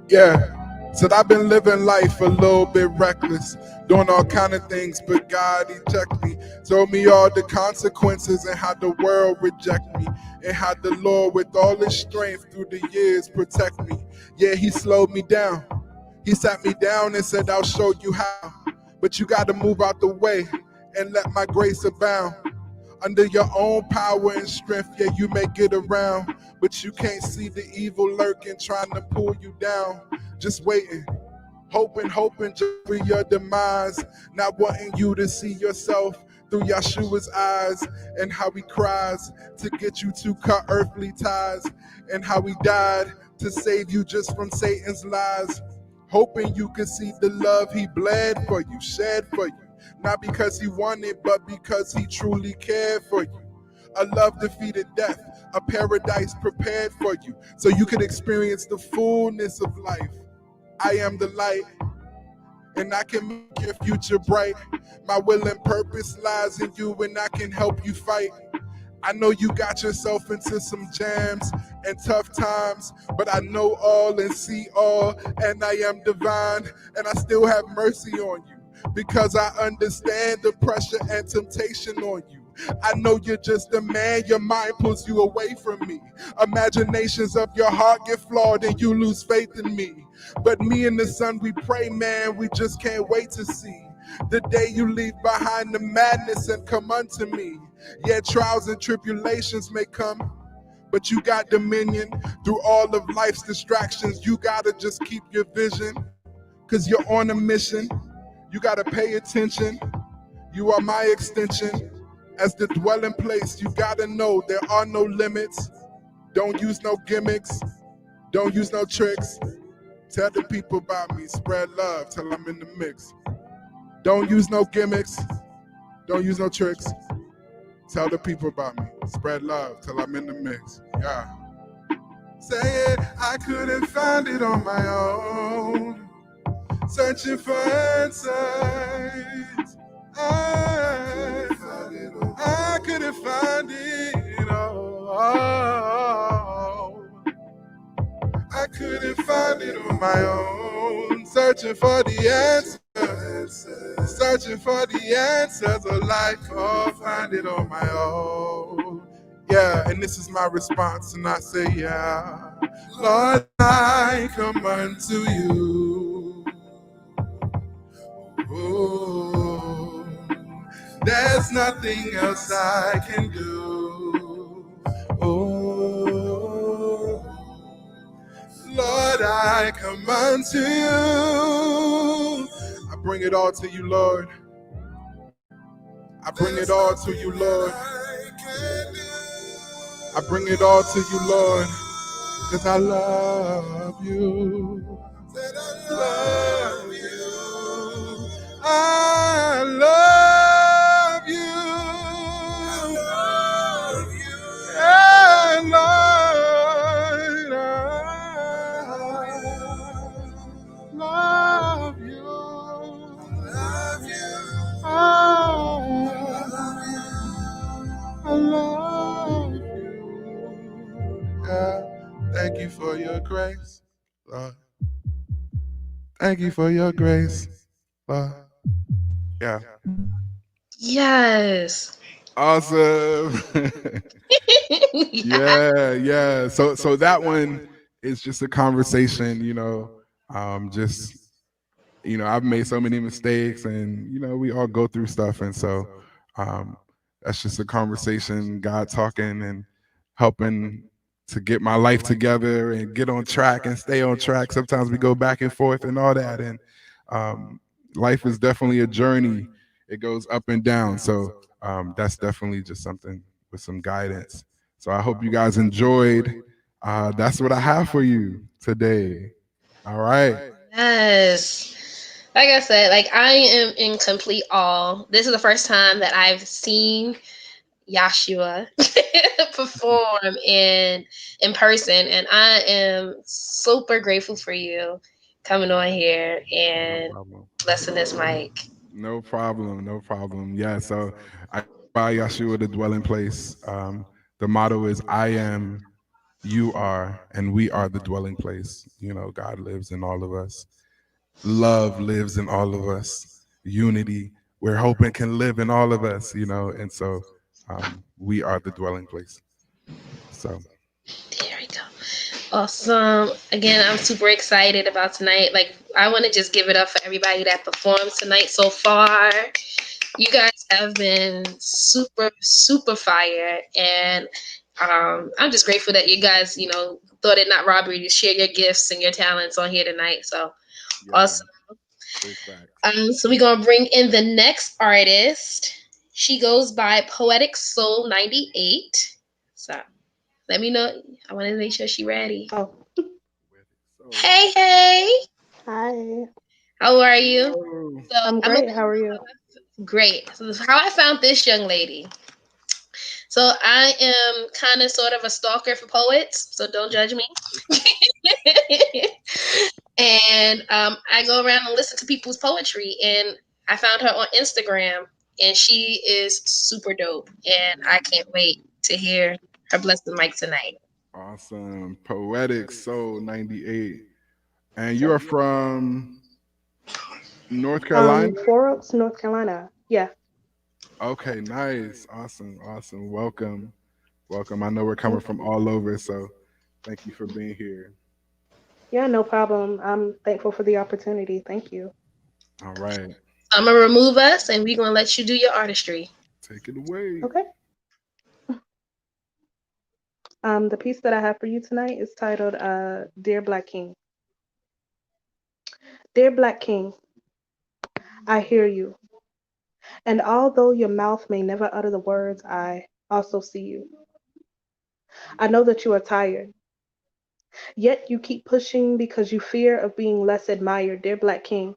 Yeah. Said I've been living life a little bit reckless, doing all kind of things, but God, he checked me, told me all the consequences and how the world reject me, and how the Lord with all his strength through the years protect me. Yeah, he slowed me down. He sat me down and said, I'll show you how, but you got to move out the way and let my grace abound. Under your own power and strength, yeah, you may get around, but you can't see the evil lurking, trying to pull you down. Just waiting, hoping just for your demise, not wanting you to see yourself through Yeshua's eyes, and how he cries to get you to cut earthly ties, and how he died to save you just from Satan's lies. Hoping you could see the love he bled for you, shed for you, not because he wanted, but because he truly cared for you. A love defeated death, a paradise prepared for you, so you could experience the fullness of life. I am the light, and I can make your future bright. My will and purpose lies in you, and I can help you fight. I know you got yourself into some jams and tough times, but I know all and see all, and I am divine, and I still have mercy on you, because I understand the pressure and temptation on you. I know you're just a man, your mind pulls you away from me. Imaginations of your heart get flawed and you lose faith in me. But me and the son, we pray, man, we just can't wait to see the day you leave behind the madness and come unto me. Yeah, trials and tribulations may come, but you got dominion through all of life's distractions. You gotta just keep your vision, cause you're on a mission. You gotta pay attention. You are my extension. As the dwelling place, you gotta know there are no limits. Don't use no gimmicks. Don't use no tricks. Tell the people about me. Spread love till I'm in the mix. Don't use no gimmicks. Don't use no tricks. Tell the people about me. Spread love till I'm in the mix. Yeah. Say it, I couldn't find it on my own. Searching for answers. I couldn't find it. Oh, I couldn't find it on my own. Searching for the answers. Searching for the answers of life. Oh, find it on my own. Yeah, and this is my response, and I say, yeah. Lord, I come unto you. Oh, there's nothing else I can do. Oh, Lord, I come unto you. I bring it all to you, Lord. I bring it all to you, Lord. I bring it all to you, Lord, because I love you. Love you. I love you. And Lord, I love you. I love you. Yeah. Thank you for your grace, Lord. Thank you for your grace, Lord. Yeah. Yes. Awesome. Yeah. Yeah. So that one is just a conversation, just I've made so many mistakes, and we all go through stuff, and so um that's just a conversation, God talking and helping to get my life together and get on track and stay on track. Sometimes we go back and forth and all that, and um life is definitely a journey. It goes up and down. So that's definitely just something with some guidance. So I hope you guys enjoyed. That's what I have for you today. All right. Yes. Like I said, like I am in complete awe. This is the first time that I've seen Yashua perform in person, and I am super grateful for you coming on here No and problem. blessing this mic. No problem. No problem. Yeah. So I by Yeshua, the dwelling place. The motto is I am, you are, and we are the dwelling place. God lives in all of us. Love lives in all of us. Unity, we're hoping can live in all of us, and so we are the dwelling place. So There we go. Awesome. Again, I'm super excited about tonight. Like, I want to just give it up for everybody that performed tonight so far. You guys have been super, super fire. And I'm just grateful that you guys, thought it not robbery to share your gifts and your talents on here tonight. So yeah, awesome. big facts. So we're going to bring in the next artist. She goes by Poetic Soul 98. So let me know. I want to make sure she's ready. Oh, So, Hey, hey. hi. How are you? oh, So I'm I'm gonna great. How are you? great. So this is how I found this young lady. So I am kind of sort of a stalker for poets, so don't judge me. And I go around and listen to people's poetry, and I found her on Instagram, and she is super dope, and I can't wait to hear her bless the mic tonight. awesome. Poetic Soul 98. And you So, are from North Carolina? 4 Oaks, North Carolina. Yeah. Okay, nice. Awesome. Awesome. Welcome. Welcome. I know we're coming Thank from you. all over, so thank you for being here. Yeah, no problem. I'm thankful for the opportunity. Thank you. All right. I'm gonna remove us, and we're gonna let you do your artistry. Take it away. Okay. The piece that I have for you tonight is titled Dear Black King. Dear Black King, I hear you. And although your mouth may never utter the words, I also see you. I know that you are tired. Yet you keep pushing because you fear of being less admired. Dear Black King,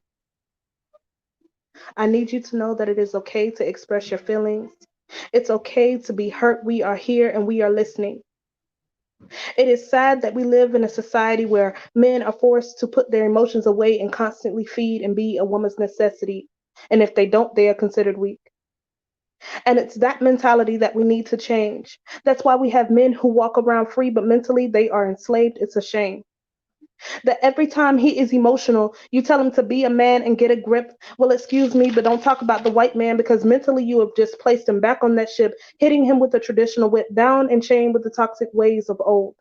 I need you to know that it is okay to express your feelings. It's okay to be hurt. We are here and we are listening. It is sad that we live in a society where men are forced to put their emotions away and constantly feed and be a woman's necessity. And if they don't, they are considered weak. And it's that mentality that we need to change. That's why we have men who walk around free, but mentally they are enslaved. It's a shame that every time he is emotional, you tell him to be a man and get a grip. Well, excuse me, but don't talk about the white man because mentally you have just placed him back on that ship, hitting him with the traditional whip, bound and chained with the toxic ways of old.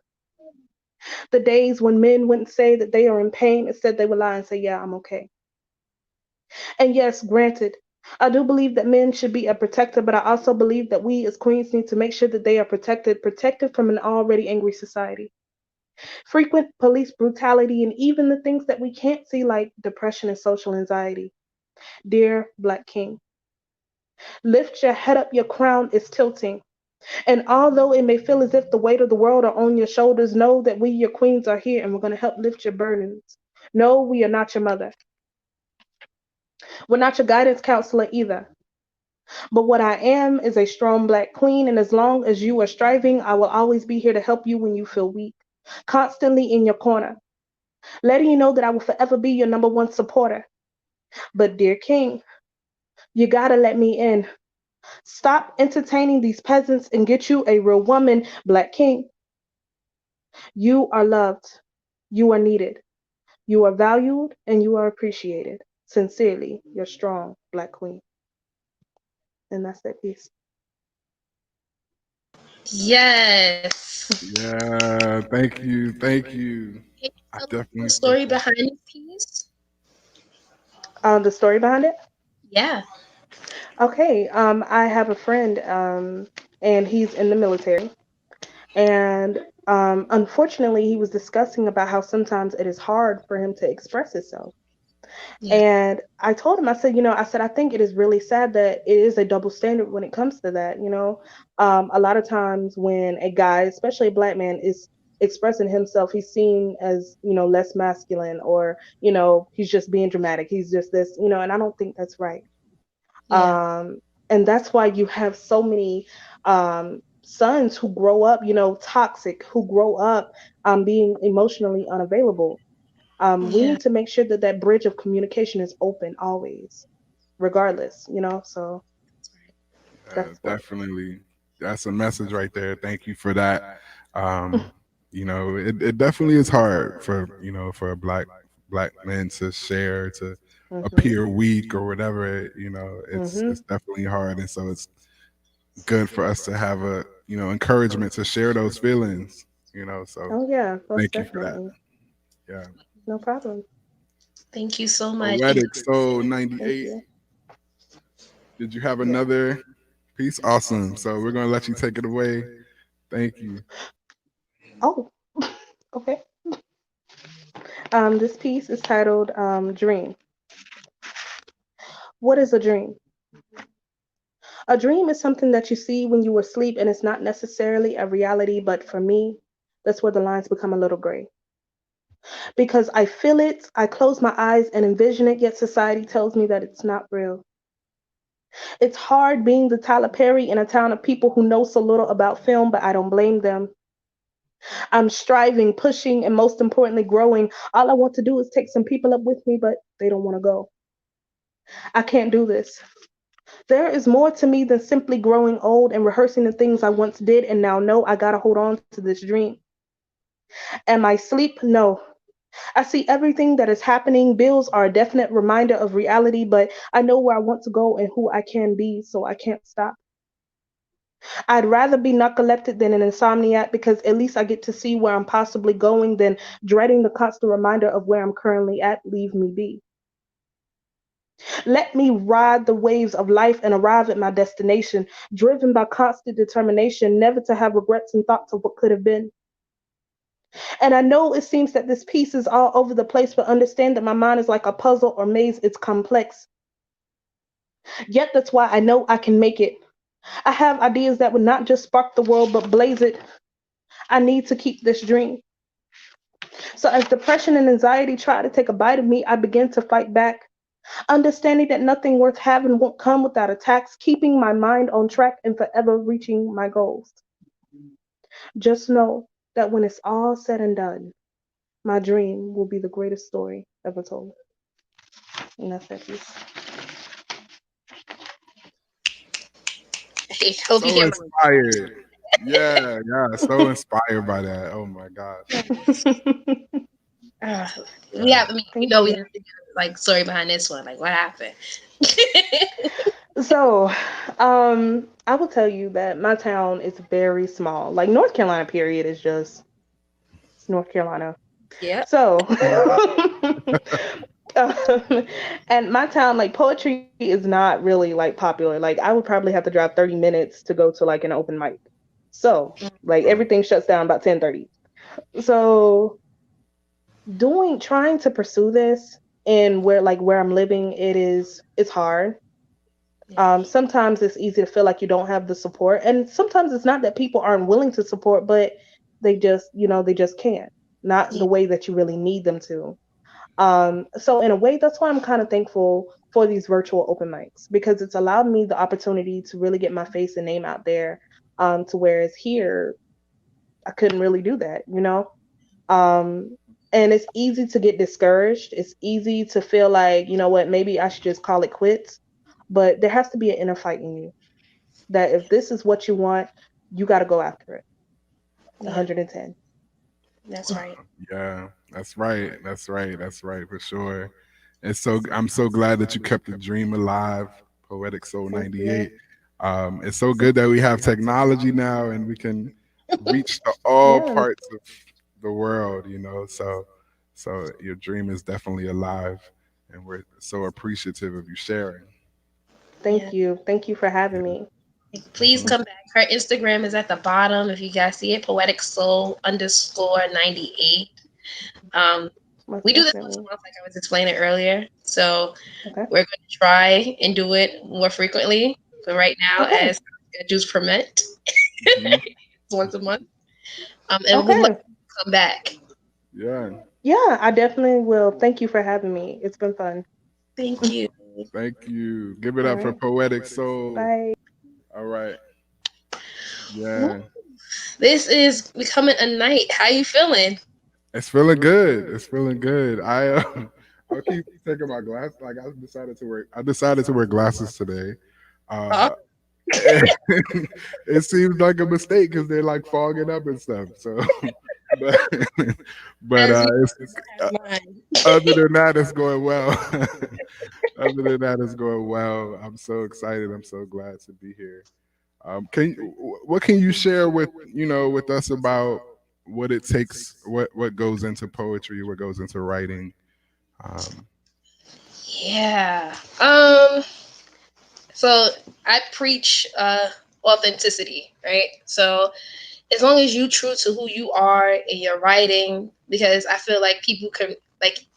The days when men wouldn't say that they are in pain, instead they would lie and say, yeah, I'm okay. And yes, granted, I do believe that men should be a protector, but I also believe that we as queens need to make sure that they are protected from an already angry society. Frequent police brutality, and even the things that we can't see, like depression and social anxiety. Dear Black King, lift your head up, your crown is tilting. And although it may feel as if the weight of the world are on your shoulders, know that we, your queens, are here and we're going to help lift your burdens. No, we are not your mother. We're not your guidance counselor either. But what I am is a strong Black queen, and as long as you are striving, I will always be here to help you when you feel weak, constantly in your corner, letting you know that I will forever be your number one supporter. But dear King, you gotta let me in. Stop entertaining these peasants and get you a real woman, Black King. You are loved. You are needed. You are valued and you are appreciated. Sincerely, your strong Black queen. And that's that piece. Yes. Yeah, thank you, thank you. Can you I tell us the definitely felt story that. behind this piece? The story behind it? Yeah. Okay, I have a friend, and he's in the military. And unfortunately, he was discussing about how sometimes it is hard for him to express himself. Yeah. And I told him, I said, I think it is really sad that it is a double standard when it comes to that. A lot of times when a guy, especially a Black man, is expressing himself, he's seen as, less masculine, or, he's just being dramatic. He's just this, and I don't think that's right. Yeah. And that's why you have so many sons who grow up, toxic, who grow up being emotionally unavailable. We Yeah. need to make sure that that bridge of communication is open always, regardless, so That's right. that's what. Definitely. That's a message right there. Thank you for that. It definitely is hard for, for a black men to share, to Hmm. appear weak or whatever, it's Hmm. definitely hard. And so it's good for us to have a, encouragement to share those feelings, so Oh yeah, most thank you for that. definitely. Yeah. No problem. Thank you so much. And Poetic Soul Thank 98. you. Did you have Yeah. another piece? Awesome. So we're gonna let you take it away. Thank you. Oh, okay. This piece is titled Dream. What is a dream? A dream is something that you see when you were asleep and it's not necessarily a reality, but for me, that's where the lines become a little gray. Because I feel it, I close my eyes and envision it, yet society tells me that it's not real. It's hard being the Tyler Perry in a town of people who know so little about film, but I don't blame them. I'm striving, pushing, and most importantly, growing. All I want to do is take some people up with me, but they don't want to go. I can't do this. There is more to me than simply growing old and rehearsing the things I once did and now know I gotta hold on to this dream. Am I asleep? No. I see everything that is happening. Bills are a definite reminder of reality, but I know where I want to go and who I can be, so I can't stop. I'd rather be narcoleptic than an insomniac because at least I get to see where I'm possibly going than dreading the constant reminder of where I'm currently at. Leave me be. Let me ride the waves of life and arrive at my destination, driven by constant determination, never to have regrets and thoughts of what could have been. And I know it seems that this piece is all over the place, but understand that my mind is like a puzzle or maze. It's complex. Yet that's why I know I can make it. I have ideas that would not just spark the world, but blaze it. I need to keep this dream. So as depression and anxiety try to take a bite of me, I begin to fight back, understanding that nothing worth having won't come without attacks, keeping my mind on track and forever reaching my goals. Just know that when it's all said and done, my dream will be the greatest story ever told. And that's that piece. I hope you So hear inspired. Yeah, yeah. So inspired by that. Oh my gosh. my. We Yeah. have. I mean, Thank we you. have to get like story behind this one. Like, what happened? So, I will tell you that my town is very small. Like North Carolina, period, is just North Carolina. Yep. So, um, and my town, like poetry is not really like popular. Like I would probably have to drive 30 minutes to go to like an open mic. So, like Wow. everything shuts down about 10:30. So, trying to pursue this and where I'm living, it's hard. Yeah. Sometimes it's easy to feel like you don't have the support, and sometimes it's not that people aren't willing to support, but they just can't, not Yeah. the way that you really need them to. So in a way, that's why I'm kind of thankful for these virtual open mics, because it's allowed me the opportunity to really get my face and name out there. To whereas here, I couldn't really do that. Um, and it's easy to get discouraged. It's easy to feel like, you know what, maybe I should just call it quits. But there has to be an inner fight in you that if this is what you want, you got to go after it. Yeah. 110. That's right. Yeah, that's right. That's right. That's right for sure. I'm so glad that you kept the dream alive, Poetic Soul Thank 98. you. It's so good that we have technology now and we can reach to all Yeah. parts of the world, so your dream is definitely alive and we're so appreciative of you sharing. Yeah. Thank you. Thank you for having me. Please Mhm. come back. Her Instagram is at the bottom. If you guys see it, poetic soul underscore 98. Um, Most we do this once a definitely. month, like I was explaining earlier. So Okay. we're going to try and do it more frequently. But right now, Okay. as schedules permit, Mhm. it's once a month. And would love Okay. to come back. Yeah. Yeah, I definitely will. Thank you for having me. It's been fun. Thank you. Thank you. Give it All up for right. Poetic Soul. Bye. All right. Woo. Yeah. This is becoming a night. How you feeling? It's feeling good. It's feeling good. I'll keep taking my glass. Like I decided to wear glasses today. Oh, Uh it seems like a mistake because they're like fogging up and stuff. So but but as you it's have mine. other than that it's going well. Other than that it's going well. I'm so excited. I'm so glad to be here. What can you share with us about what it takes, what goes into poetry, what goes into writing? Um, Yeah. So I preach authenticity, right? So as long as you true to who you are in your writing, because I feel like people can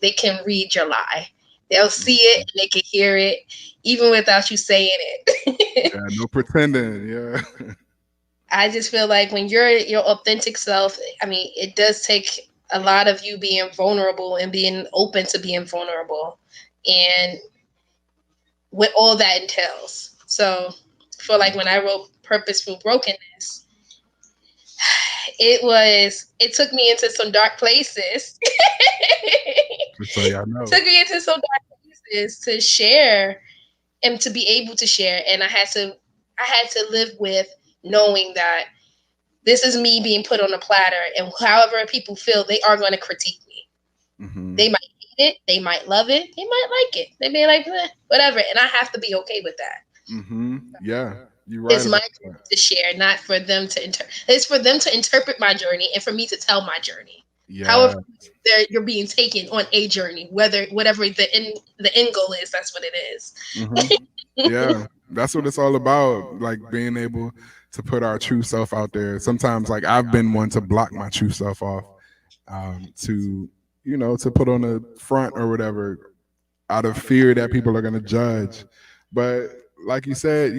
they can read your lie. They'll see it and they can hear it even without you saying it. yeah, no pretending. Yeah. I just feel like when you're your authentic self, I mean, it does take a lot of you being vulnerable and being open to being vulnerable and what all that entails. So I feel like when I wrote Purposeful Brokenness, it took me into some dark places. Just so y'all know. Took me into some dark places to share and to be able to share. And I had to live with knowing that this is me being put on a platter, and however people feel, they are going to critique me. Hmm. They might hate it, they might love it, they might like it, they may like whatever, and I have to be okay with that. Hmm. Yeah, you're right It's my about journey that. to share, not for them to it's for them to interpret my journey and for me to tell my journey. Yeah. However, you're being taken on a journey, whatever the end goal is, that's what it is. Hmm. Yeah, that's what it's all about. Like being able to put our true self out there. Sometimes, like I've been one to block my true self off, to to put on the front or whatever, out of fear that people are going to judge. But like you said,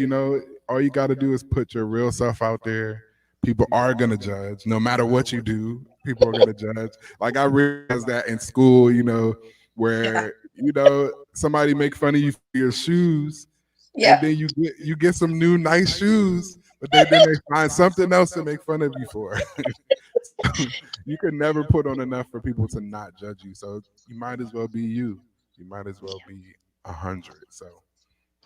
all you got to do is put your real self out there, people are gonna judge. No matter what you do, people are gonna judge. Like I realized that in school, Yeah. where somebody make fun of you for your shoes, and Yeah. then you get some new nice shoes, but then they find something else to make fun of you for. You can never put on enough for people to not judge you. So you might as well be you. You might as well be 100. So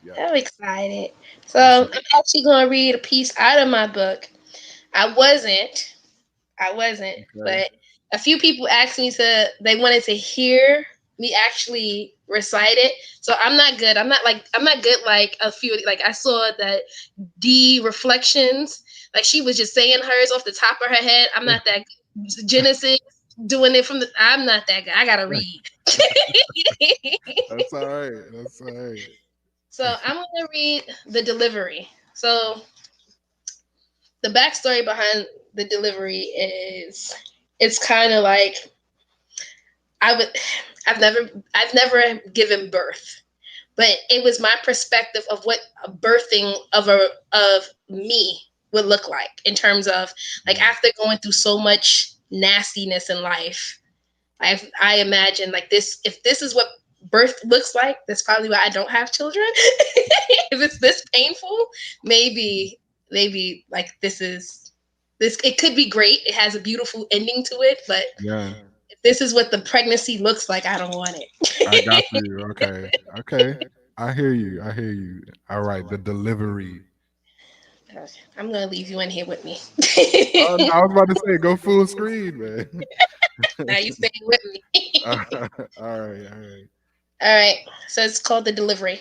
yeah, I'm excited. that's So I'm actually going to read a piece out of my book. I wasn't. I wasn't. okay. But a few people asked me they wanted to hear me actually recite it. So I'm not good. I'm not good like a few, like I saw that D reflections, like she was just saying hers off the top of her head. I'm not that good. Genesis doing it I'm not that good. I got to read. That's all right. That's all right. So I'm going to read the delivery. So the backstory behind the delivery is it's kind of like I would I've never given birth, but it was my perspective of what a birthing of me would look like in terms of like after going through so much nastiness in life. I imagine like this, if this is what birth looks like, that's probably why I don't have children. If it's this painful, maybe like this it could be great. It has a beautiful ending to it, but Yeah, if this is what the pregnancy looks like, I don't want I got it. you. Okay. Okay. I hear you. I hear you. All right. The delivery. I'm gonna leave you in here with me. Oh, no, I was about to say, go full screen, man. Now you staying with All me. right. All right. All right. All right. So it's called the delivery.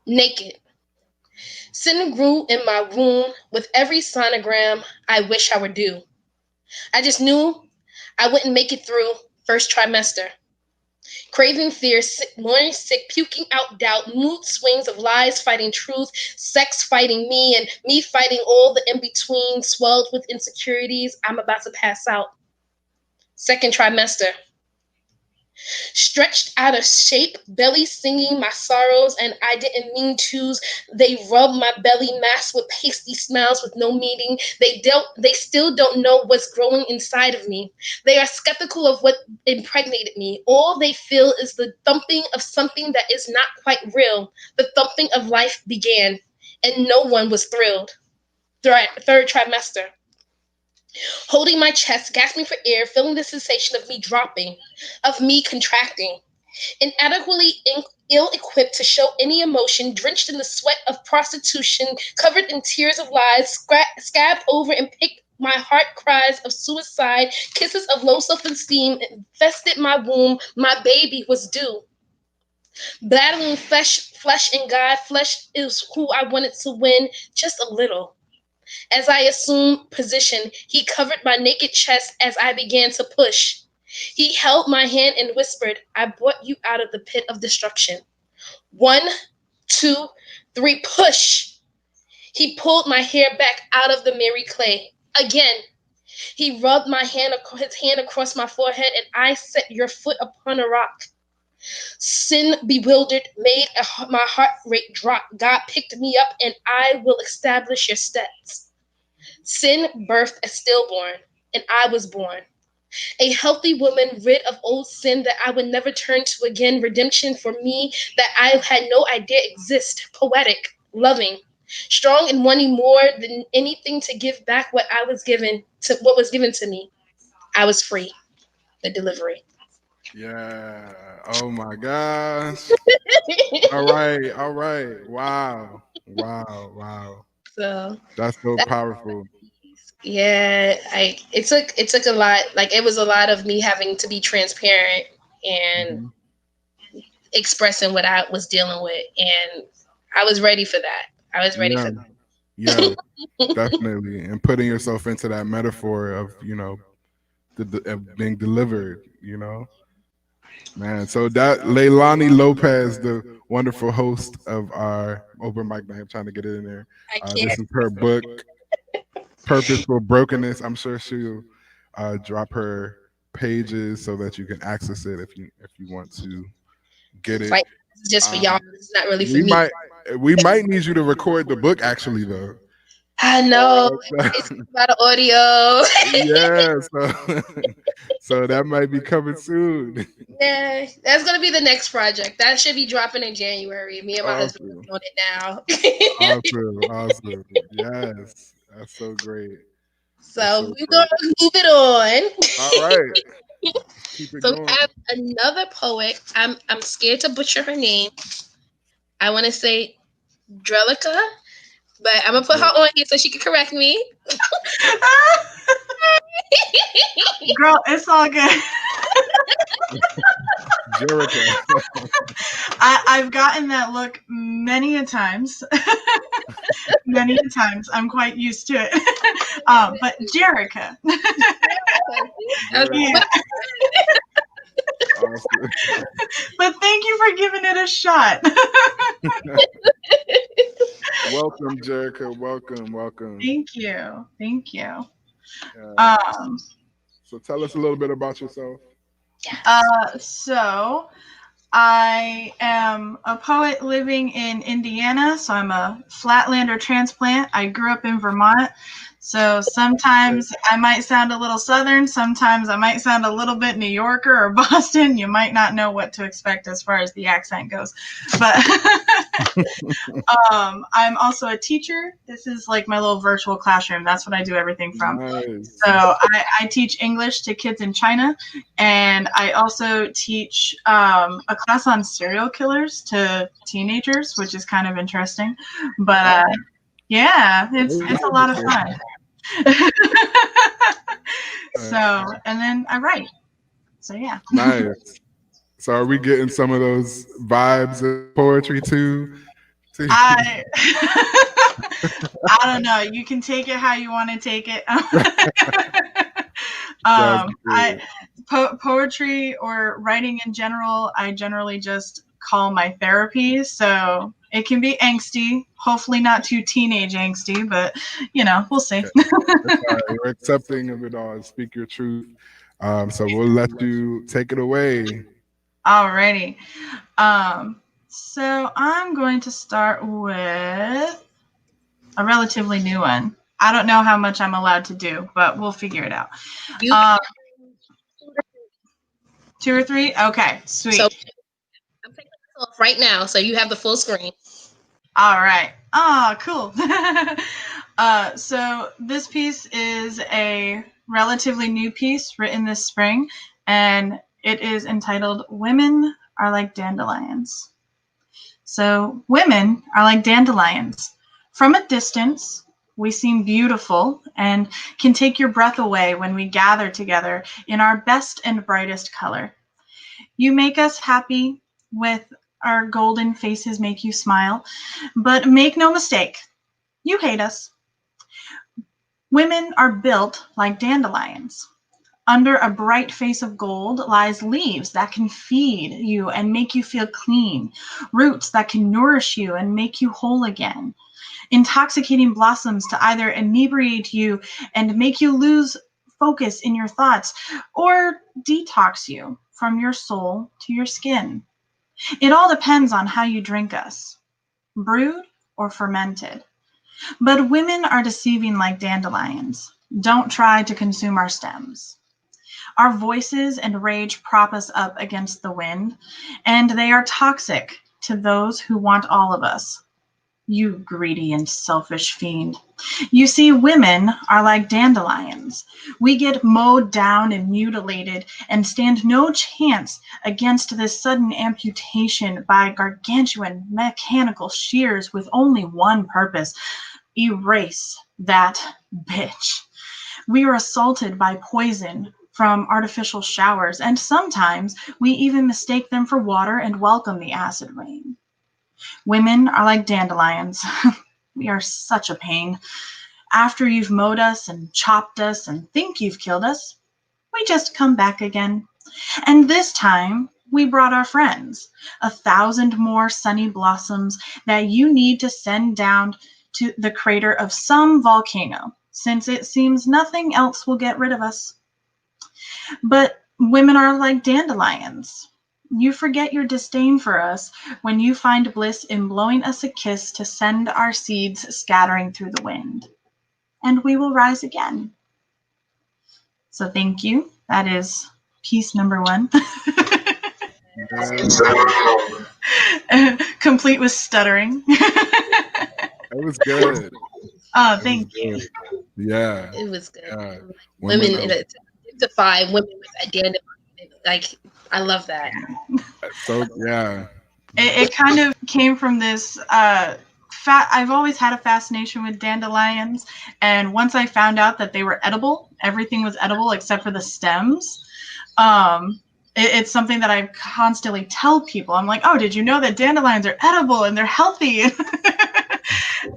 Naked. Sin grew in my womb with every sonogram I wish I were due. I just knew I wouldn't make it through first trimester. Craving fear, morning sick, puking out doubt, mood swings of lies fighting truth, sex fighting me, and me fighting all the in between, swelled with insecurities. I'm about to pass out. Second trimester. Stretched out of shape, belly singing my sorrows, and I didn't mean to. They rub my belly mass with pasty smiles with no meaning. They still don't know what's growing inside of me. They are skeptical of what impregnated me. All they feel is the thumping of something that is not quite real. The thumping of life began, and no one was thrilled. Third trimester. Holding my chest, gasping for air, feeling the sensation of me dropping, of me contracting, inadequately ill equipped to show any emotion, drenched in the sweat of prostitution, covered in tears of lies, scabbed over and picked my heart cries of suicide, kisses of low self esteem infested my womb. My baby was due. Battling flesh and God, flesh is who I wanted to win just a little. As I assumed position, he covered my naked chest as I began to push. He held my hand and whispered, I brought you out of the pit of destruction. 1, 2, 3, push. He pulled my hair back out of the merry clay. Again, he rubbed his hand across my forehead, and I set your foot upon a rock. Sin bewildered made my heart rate drop. God picked me up, and I will establish your steps. Sin birthed a stillborn, and I was born. A healthy woman rid of old sin that I would never turn to again. Redemption for me that I had no idea exist. Poetic, loving, strong and wanting more than anything to give back what was given to me. I was free. The delivery. Yeah. Oh my gosh. All right. All right. Wow. Wow. Wow. So That's so that powerful. yeah, it took a lot. Like it was a lot of me having to be transparent and Hmm. expressing what I was dealing with, and I was ready for that. I was ready Yeah. for Yeah. that. Definitely. And putting yourself into that metaphor of, of being delivered, man. So that Leilani Lopez, the wonderful host of our open mic night, I'm trying to get it in there. I This can't. is her book, Purposeful Brokenness. I'm sure she'll drop her pages so that you can access it if you want to get it. Like this is just for y'all. Um, It's not really for we me. might we might need you to record the book actually though. I know. It's about the audio. Yeah, so that might be coming soon. Yeah, that's gonna be the next project. That should be dropping in January. Me and my husband Awesome, are on it now. awesome. Yes, that's so great. That's So so we're great. gonna move it on. All right, let's keep it So we going. have another poet. I'm scared to butcher her name. I want to say Drelica, but I'm gonna put her on here so she can correct me. Girl, it's all good. Jerica. I've gotten that look many a times. Many a times. I'm quite used to it. But Jerica. Okay. Yeah. Awesome. But thank you for giving it a shot. Welcome, Jerica. Welcome, welcome. Thank you. Thank you. Yeah. Um, So tell us a little bit about yourself. so I am a poet living in Indiana, so I'm a Flatlander transplant. I grew up in Vermont, so sometimes I might sound a little Southern, sometimes I might sound a little bit New Yorker or Boston. You might not know what to expect as far as the accent goes, but I'm also a teacher. This is like my little virtual classroom. That's what I do everything from. Nice. So I teach English to kids in China, and I also teach a class on serial killers to teenagers, which is kind of interesting. But yeah, it's a lot of fun. So, and then I write. So yeah. Nice. So are we getting some of those vibes of poetry too? I I don't know. You can take it how you want to take it. Poetry or writing in general, I generally just call my therapy. So it can be angsty, hopefully not too teenage angsty, but we'll see. Okay. That's all right. We're accepting of it all. Speak your truth. So we'll let you take it away. Alrighty. So I'm going to start with a relatively new one. I don't know how much I'm allowed to do, but we'll figure it out. Two or three? Okay, sweet. So I'm taking this off right now, so you have the full screen. All right. Oh, cool. So this piece is a relatively new piece written this spring, and it is entitled "Women Are Like Dandelions." So women are like dandelions. From a distance, we seem beautiful and can take your breath away when we gather together in our best and brightest color. You make us happy with our golden faces make you smile, but make no mistake, you hate us. Women are built like dandelions. Under a bright face of gold lies leaves that can feed you and make you feel clean, roots that can nourish you and make you whole again, intoxicating blossoms to either inebriate you and make you lose focus in your thoughts or detox you from your soul to your skin. It all depends on how you drink us, brewed or fermented. But women are deceiving like dandelions. Don't try to consume our stems. Our voices and rage prop us up against the wind, and they are toxic to those who want all of us. You greedy and selfish fiend. You see, women are like dandelions. We get mowed down and mutilated and stand no chance against this sudden amputation by gargantuan mechanical shears with only one purpose: erase that bitch. We are assaulted by poison from artificial showers, and sometimes we even mistake them for water and welcome the acid rain. Women are like dandelions. We are such a pain. After you've mowed us and chopped us and think you've killed us, we just come back again. And this time, we brought our friends, 1,000 more sunny blossoms that you need to send down to the crater of some volcano, since it seems nothing else will get rid of us. But women are like dandelions. You forget your disdain for us when you find bliss in blowing us a kiss to send our seeds scattering through the wind. and we will rise again. So thank you. That is piece number 1. Complete with stuttering. That was good. Oh, That was thank you. good. Yeah. It was good. Yeah. Women Women are identify women with identity. Like, I love that. so, yeah. It kind of came from this I've always had a fascination with dandelions, and once I found out that they were edible, everything was edible except for the stems. It's something that I constantly tell people. I'm like, oh, did you know that dandelions are edible and they're healthy?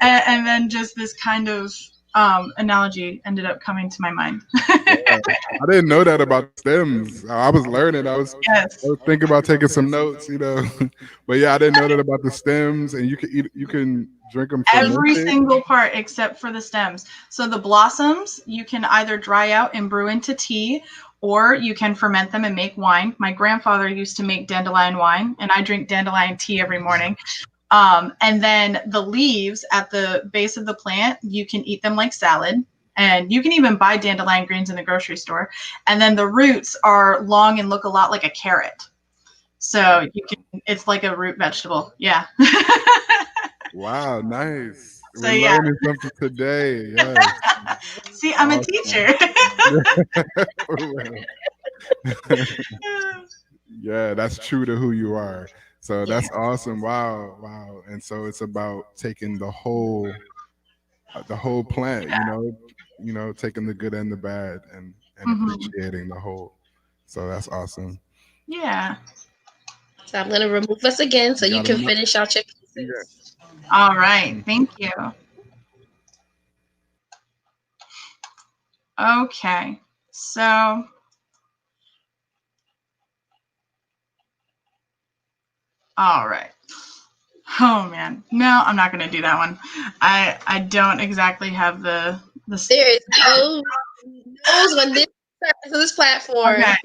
and then just this kind of analogy ended up coming to my mind. Yeah. I didn't know that about stems. I was learning. I was thinking about taking some notes, but yeah, I didn't know that about the stems. And you can drink them Every fermented. single part except for the stems. So the blossoms you can either dry out and brew into tea, or you can ferment them and make wine. My grandfather used to make dandelion wine, and I drink dandelion tea every morning. And then the leaves at the base of the plant, you can eat them like salad. And you can even buy dandelion greens in the grocery store. And then the roots are long and look a lot like a carrot. So it's like a root vegetable. Yeah. Wow, nice. So, We're learning something today. Yes. See, I'm a teacher. Yeah, that's true to who you are. So that's awesome. Wow. And so it's about taking the whole plant, taking the good and the bad and appreciating the whole. So that's awesome. Yeah. So I'm going to remove us again so you can finish out your pieces. All right. Thank you. Okay. So all right. Oh man. No, I'm not going to do that one. I don't exactly have the There is no knows when this platform. Okay.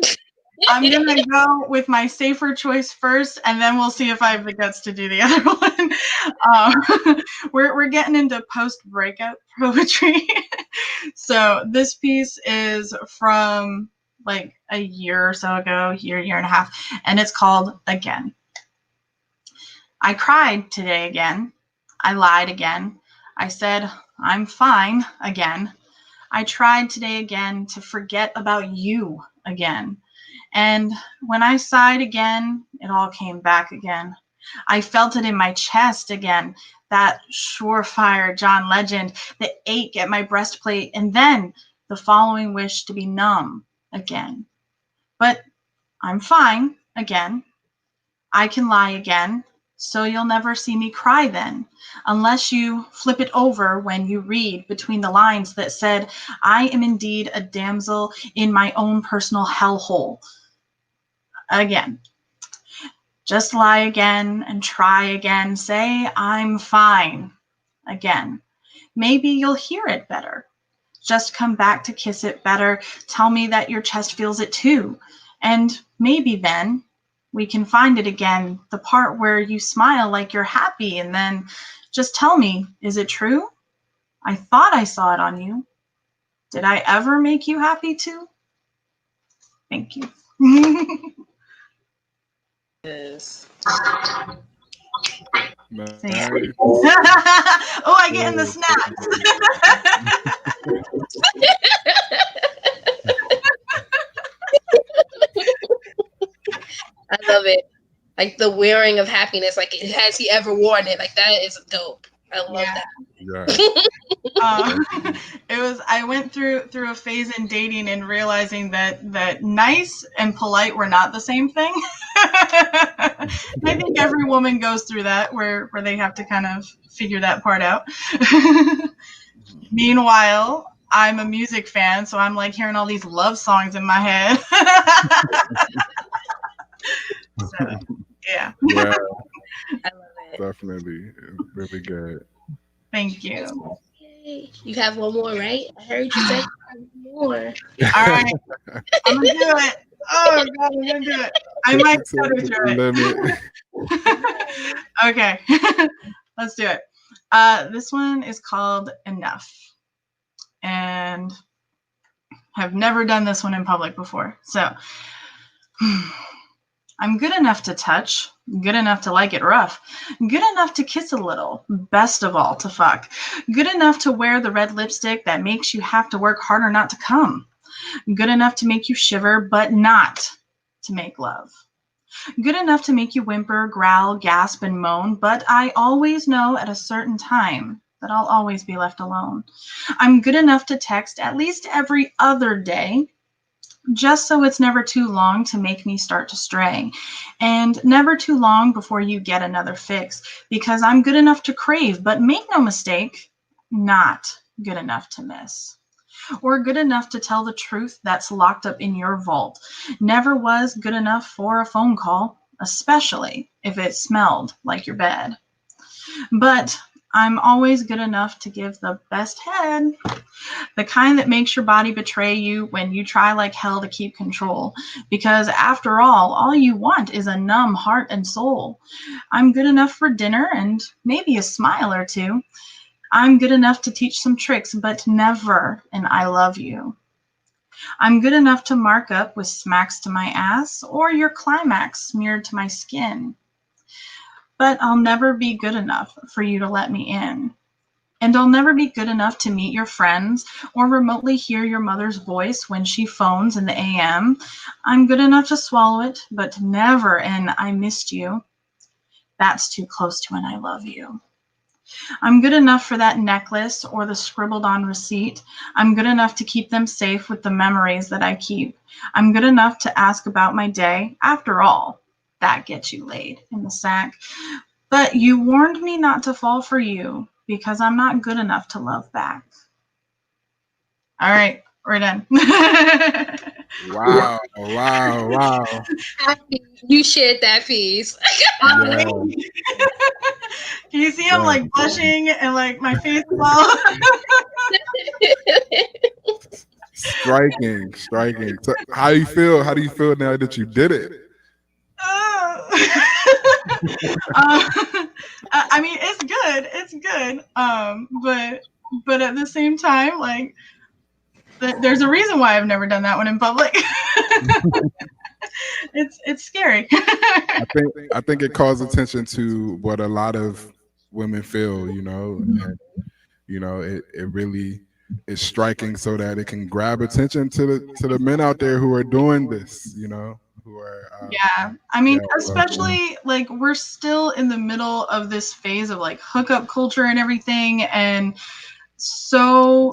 I'm going to go with my safer choice first, and then we'll see if I have the guts to do the other one. We're getting into post-breakup poetry. So this piece is from like a year or so ago, year and a half, and it's called Again. I cried today again. I lied again. I said, I'm fine again. I tried today again to forget about you again. And when I sighed again, it all came back again. I felt it in my chest again, that surefire John Legend, the ache at my breastplate, and then the following wish to be numb again. But I'm fine again. I can lie again, so you'll never see me cry then, unless you flip it over when you read between the lines that said, I am indeed a damsel in my own personal hellhole. Again. Just lie again and try again. Say, I'm fine again. Maybe you'll hear it better. Just come back to kiss it better. Tell me that your chest feels it too. And maybe then we can find it again, the part where you smile like you're happy, and then just tell me, is it true? I thought I saw it on you. Did I ever make you happy too? Thank you. Yes. Nice. Oh, I get in the snaps. I love it. Like the wearing of happiness. Like, has he ever worn it? Like, that is dope. I love that. Yeah. It was. I went through a phase in dating and realizing that nice and polite were not the same thing. I think every woman goes through that, where they have to kind of figure that part out. Meanwhile, I'm a music fan, so I'm like hearing all these love songs in my head. So, yeah. Yeah. I love it. Definitely. Really good. Thank you. Yay. You have one more, right? I heard you say more. All right. I'm going to do it. Oh, God, I'm going to do it. I might stutter through it. Okay. Let's do it. This one is called Enough. and have never done this one in public before. So I'm good enough to touch, good enough to like it rough, good enough to kiss a little, best of all to fuck, good enough to wear the red lipstick that makes you have to work harder not to come, good enough to make you shiver, but not to make love. Good enough to make you whimper, growl, gasp, and moan, but I always know at a certain time that I'll always be left alone. I'm good enough to text at least every other day, just so it's never too long to make me start to stray, and never too long before you get another fix, because I'm good enough to crave, but make no mistake, not good enough to miss. Or good enough to tell the truth that's locked up in your vault. Never was good enough for a phone call, especially if it smelled like your bed. But I'm always good enough to give the best head, the kind that makes your body betray you when you try like hell to keep control. Because after all you want is a numb heart and soul. I'm good enough for dinner and maybe a smile or two. I'm good enough to teach some tricks, but never an I love you. I'm good enough to mark up with smacks to my ass or your climax smeared to my skin. But I'll never be good enough for you to let me in. And I'll never be good enough to meet your friends or remotely hear your mother's voice when she phones in the AM. I'm good enough to swallow it, but never an I missed you. That's too close to an I love you. I'm good enough for that necklace or the scribbled on receipt. I'm good enough to keep them safe with the memories that I keep. I'm good enough to ask about my day. After all, that gets you laid in the sack. But you warned me not to fall for you because I'm not good enough to love back. All right, we're done. Wow, wow. Happy you shared that piece. Yeah, Can you see I'm yeah. like blushing and like my face is all Striking. So how do you feel? How do you feel now that you did it? I mean, it's good. It's good. But at the same time, like, there's a reason why I've never done that one in public. It's scary. I think it calls attention to what a lot of women feel, and it really is striking so that it can grab attention to the men out there who are doing this, who are Yeah, I mean, yeah, especially like we're still in the middle of this phase of like hookup culture and everything, and so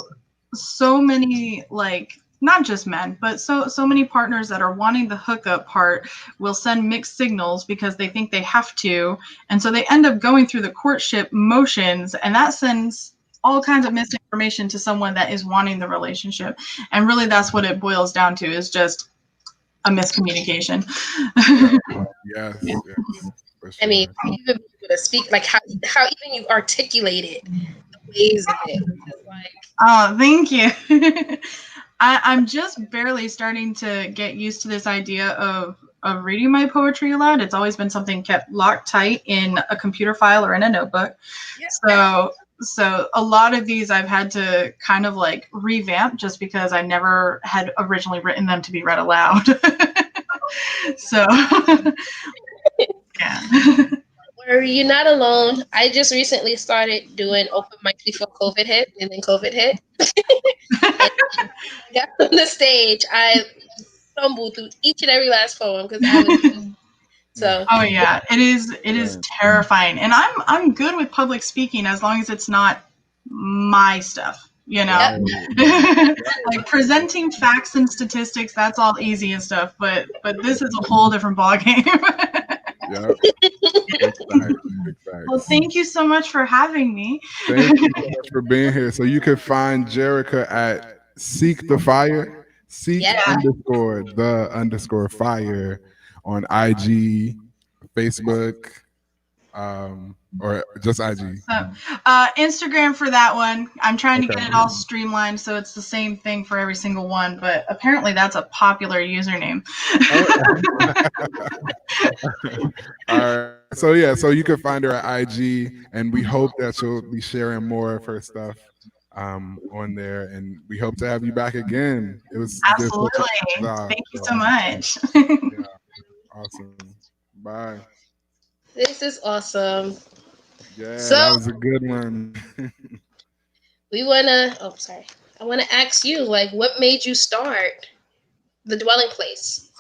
many, like, not just men, but so many partners that are wanting the hookup part will send mixed signals because they think they have to, and so they end up going through the courtship motions, and that sends all kinds of misinformation to someone that is wanting the relationship. And really that's what it boils down to, is just a miscommunication. yes, for I mean, sure. for you to be able to speak, like how even you articulated the ways of it. It's like, Oh, thank you. I'm just barely starting to get used to this idea of reading my poetry aloud. It's always been something kept locked tight in a computer file or in a notebook. yeah. So a lot of these I've had to kind of like revamp just because I never had originally written them to be read aloud. So yeah. Where you're not alone. I just recently started doing open mics before COVID hit, and then COVID hit. And I got on the stage. I stumbled through each and every last poem because I was so. Oh yeah, it is terrifying. And I'm good with public speaking as long as it's not my stuff, Yep. Like presenting facts and statistics, that's all easy and stuff, but this is a whole different ballgame. Yeah. Exactly. Well, thank you so much for having me. Thank you so much for being here. So you can find Jerica at Seek the Fire, Seek Yeah. _the _fire on IG, Facebook, or just IG. So, Instagram for that one. I'm trying to Okay. get it all streamlined so it's the same thing for every single one, but apparently that's a popular username. All right. So yeah, so you can find her at IG, and we hope that she'll be sharing more of her stuff on there, and we hope to have you back again. It was just such Absolutely. a job. Thank you So, so much. yeah, awesome. Bye. This is awesome. Yeah, So that was a good one. we wanna. Oh, sorry. I want to ask you, like, what made you start the dwelling place?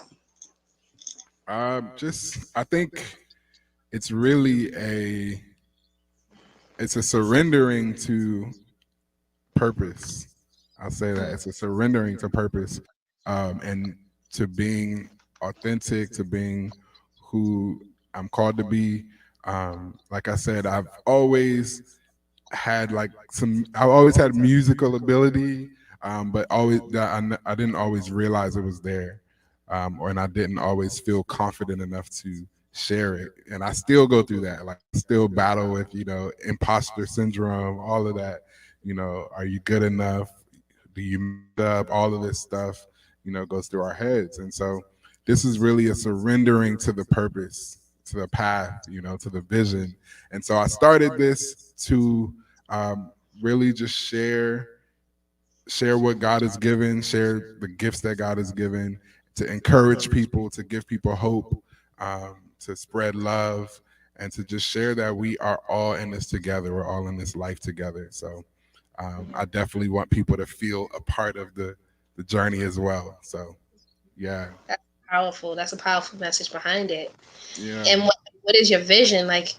Just I think it's really it's a surrendering to purpose. I'll say that it's a surrendering to purpose, and to being authentic, to being who I'm called to be. Like I said, I've always had musical ability, but always that I didn't always realize it was there, and I didn't always feel confident enough to share it. And I still go through that. Like, I still battle with imposter syndrome, all of that. Are you good enough? Do you mess up? All of this stuff, goes through our heads. And so this is really a surrendering to the purpose, to the path, to the vision. And so I started this to really just share what God has given, share the gifts that God has given, to encourage people, to give people hope, to spread love, and to just share that we are all in this together. We're all in this life together. So I definitely want people to feel a part of the journey as well. So yeah, That's powerful. That's a powerful message behind it. yeah. And what is your vision? Like,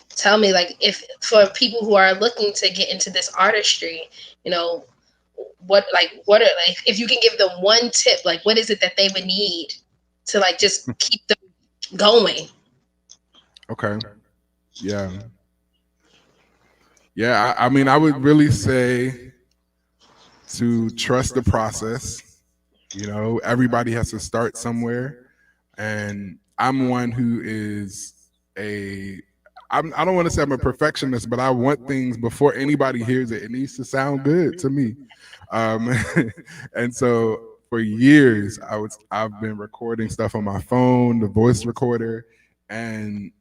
tell me, like, if for people who are looking to get into this artistry, you know, what are, like, if you can give them one tip, like, what is it that they would need to, like, just keep them going? Okay. Yeah. Yeah. I mean, I would really say to trust the process. Everybody has to start somewhere. And I'm one who is I don't want to say I'm a perfectionist, but I want things before anybody hears it. It needs to sound good to me. Um, and so for years, I've been recording stuff on my phone, the voice recorder, and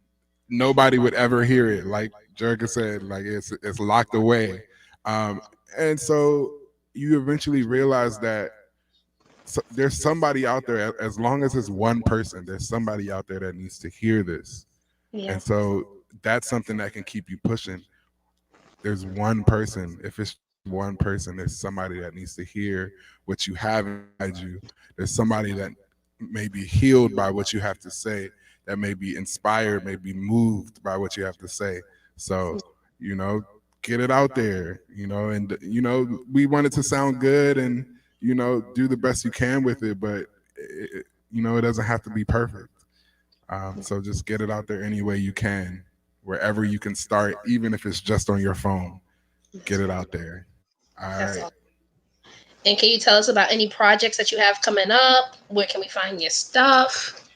nobody would ever hear it. Like Jerka said, like it's locked away. Um, and so you eventually realize that there's somebody out there. As long as it's one person, there's somebody out there that needs to hear this. Yeah. And so that's something that can keep you pushing. There's one person. If it's one person, there's somebody that needs to hear what you have inside you. There's somebody that may be healed by what you have to say, that may be inspired, may be moved by what you have to say. So, get it out there, and we want it to sound good, and do the best you can with it, but it doesn't have to be perfect. So just get it out there any way you can, wherever you can start, even if it's just on your phone. Get it out there. All That's right. all. And can you tell us about any projects that you have coming up? Where can we find your stuff?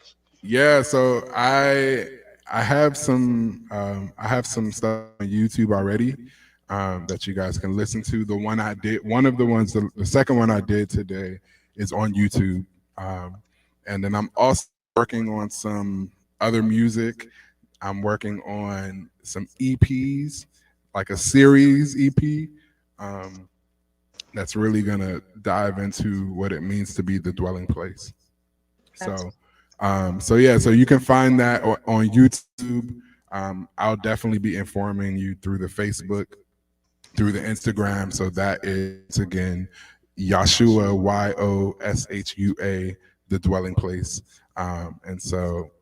Yeah. So I have some stuff on YouTube already, that you guys can listen to. One of the ones, the second one I did today is on YouTube, and then I'm also working on some other music. I'm working on some EPs, like a series EP, that's really gonna dive into what it means to be the dwelling place. So, so you can find that on YouTube. I'll definitely be informing you through the Facebook, through the Instagram. So that is again Yahshua, Yoshua, the dwelling place. And so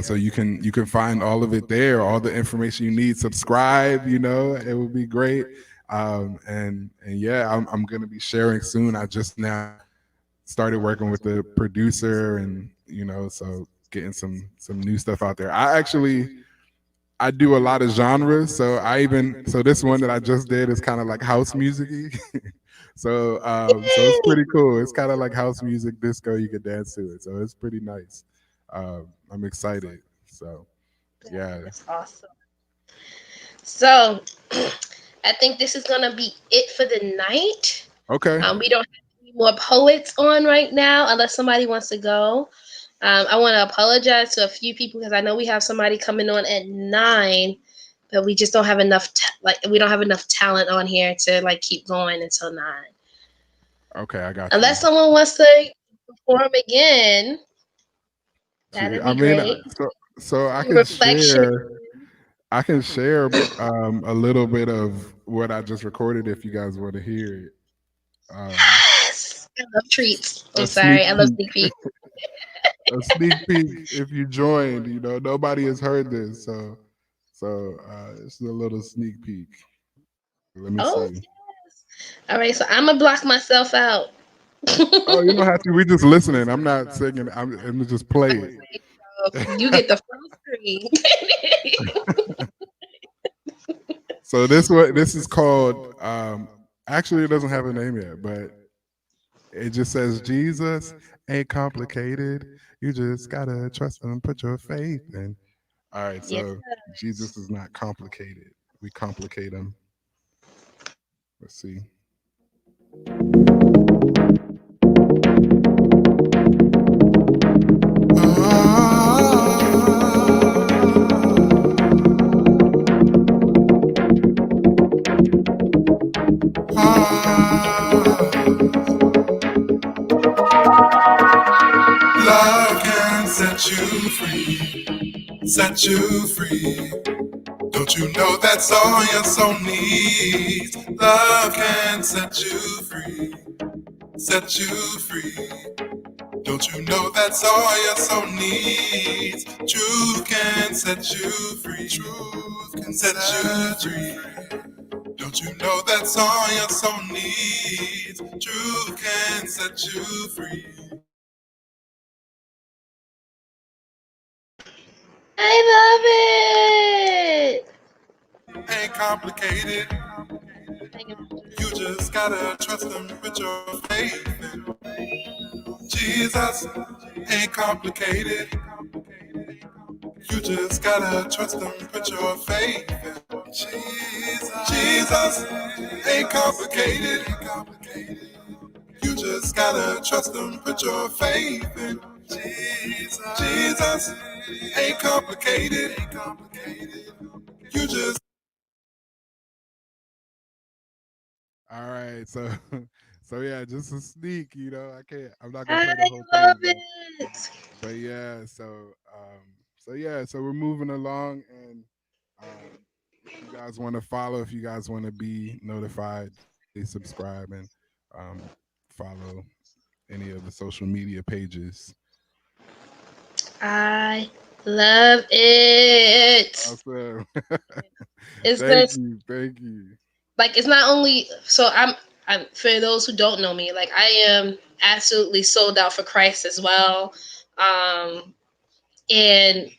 so you can find all of it there, all the information you need. Subscribe, it would be great. And yeah, I'm gonna be sharing soon. I just now started working with the producer, and so getting some new stuff out there. I do a lot of genres, so this one that I just did is kind of like house music-y. So it's pretty cool. It's kind of like house music, disco. You can dance to it, so it's pretty nice. I'm excited. So yeah. That's awesome. So I think this is gonna be it for the night. Okay. We don't have any more poets on right now, unless somebody wants to go. I want to apologize to a few people because I know we have somebody coming on at 9 but we just don't have enough. We don't have enough talent on here to like keep going until 9. Okay, I got you. Unless someone wants to perform again, that'd I be mean, great. so I could Reflection. share. I can share a little bit of what I just recorded if you guys want to hear it. Yes, I love treats. I'm A sneak sorry, I love sneak peek. peek. A sneak peek if you joined. Nobody has heard this, so it's a little sneak peek. Let me Oh, see. yes. All right, so I'm gonna block myself out. Oh, you don't have to. We just listening. I'm not singing. I'm just play it. You get the full screen. So this is called. Actually, it doesn't have a name yet, but it just says Jesus ain't complicated. You just gotta trust him, put your faith in. All right, Yes. so Jesus is not complicated. We complicate him. Let's see. Love can set you free, set you free. Don't you know that's all your soul needs? Love can set you free, set you free. Don't you know that's all your soul needs? Truth can set you free, truth can set you free. Don't you know that's all your soul needs? Truth can set you free. I love it. Ain't complicated. You just gotta trust him with your faith. Jesus ain't complicated. You just gotta trust him with your faith. Jesus ain't complicated. You just gotta trust him with your faith in Jesus ain't complicated. You just All right, so so yeah, just a sneak, I'm not gonna I play the whole love thing, it. but yeah, so we're moving along, and if you guys want to follow, if you guys want to be notified, definitely subscribe and follow any of the social media pages. I love it. Awesome. It's Thank this you, thank you. like it's not only so I'm for those who don't know me, like I am absolutely sold out for Christ as well. And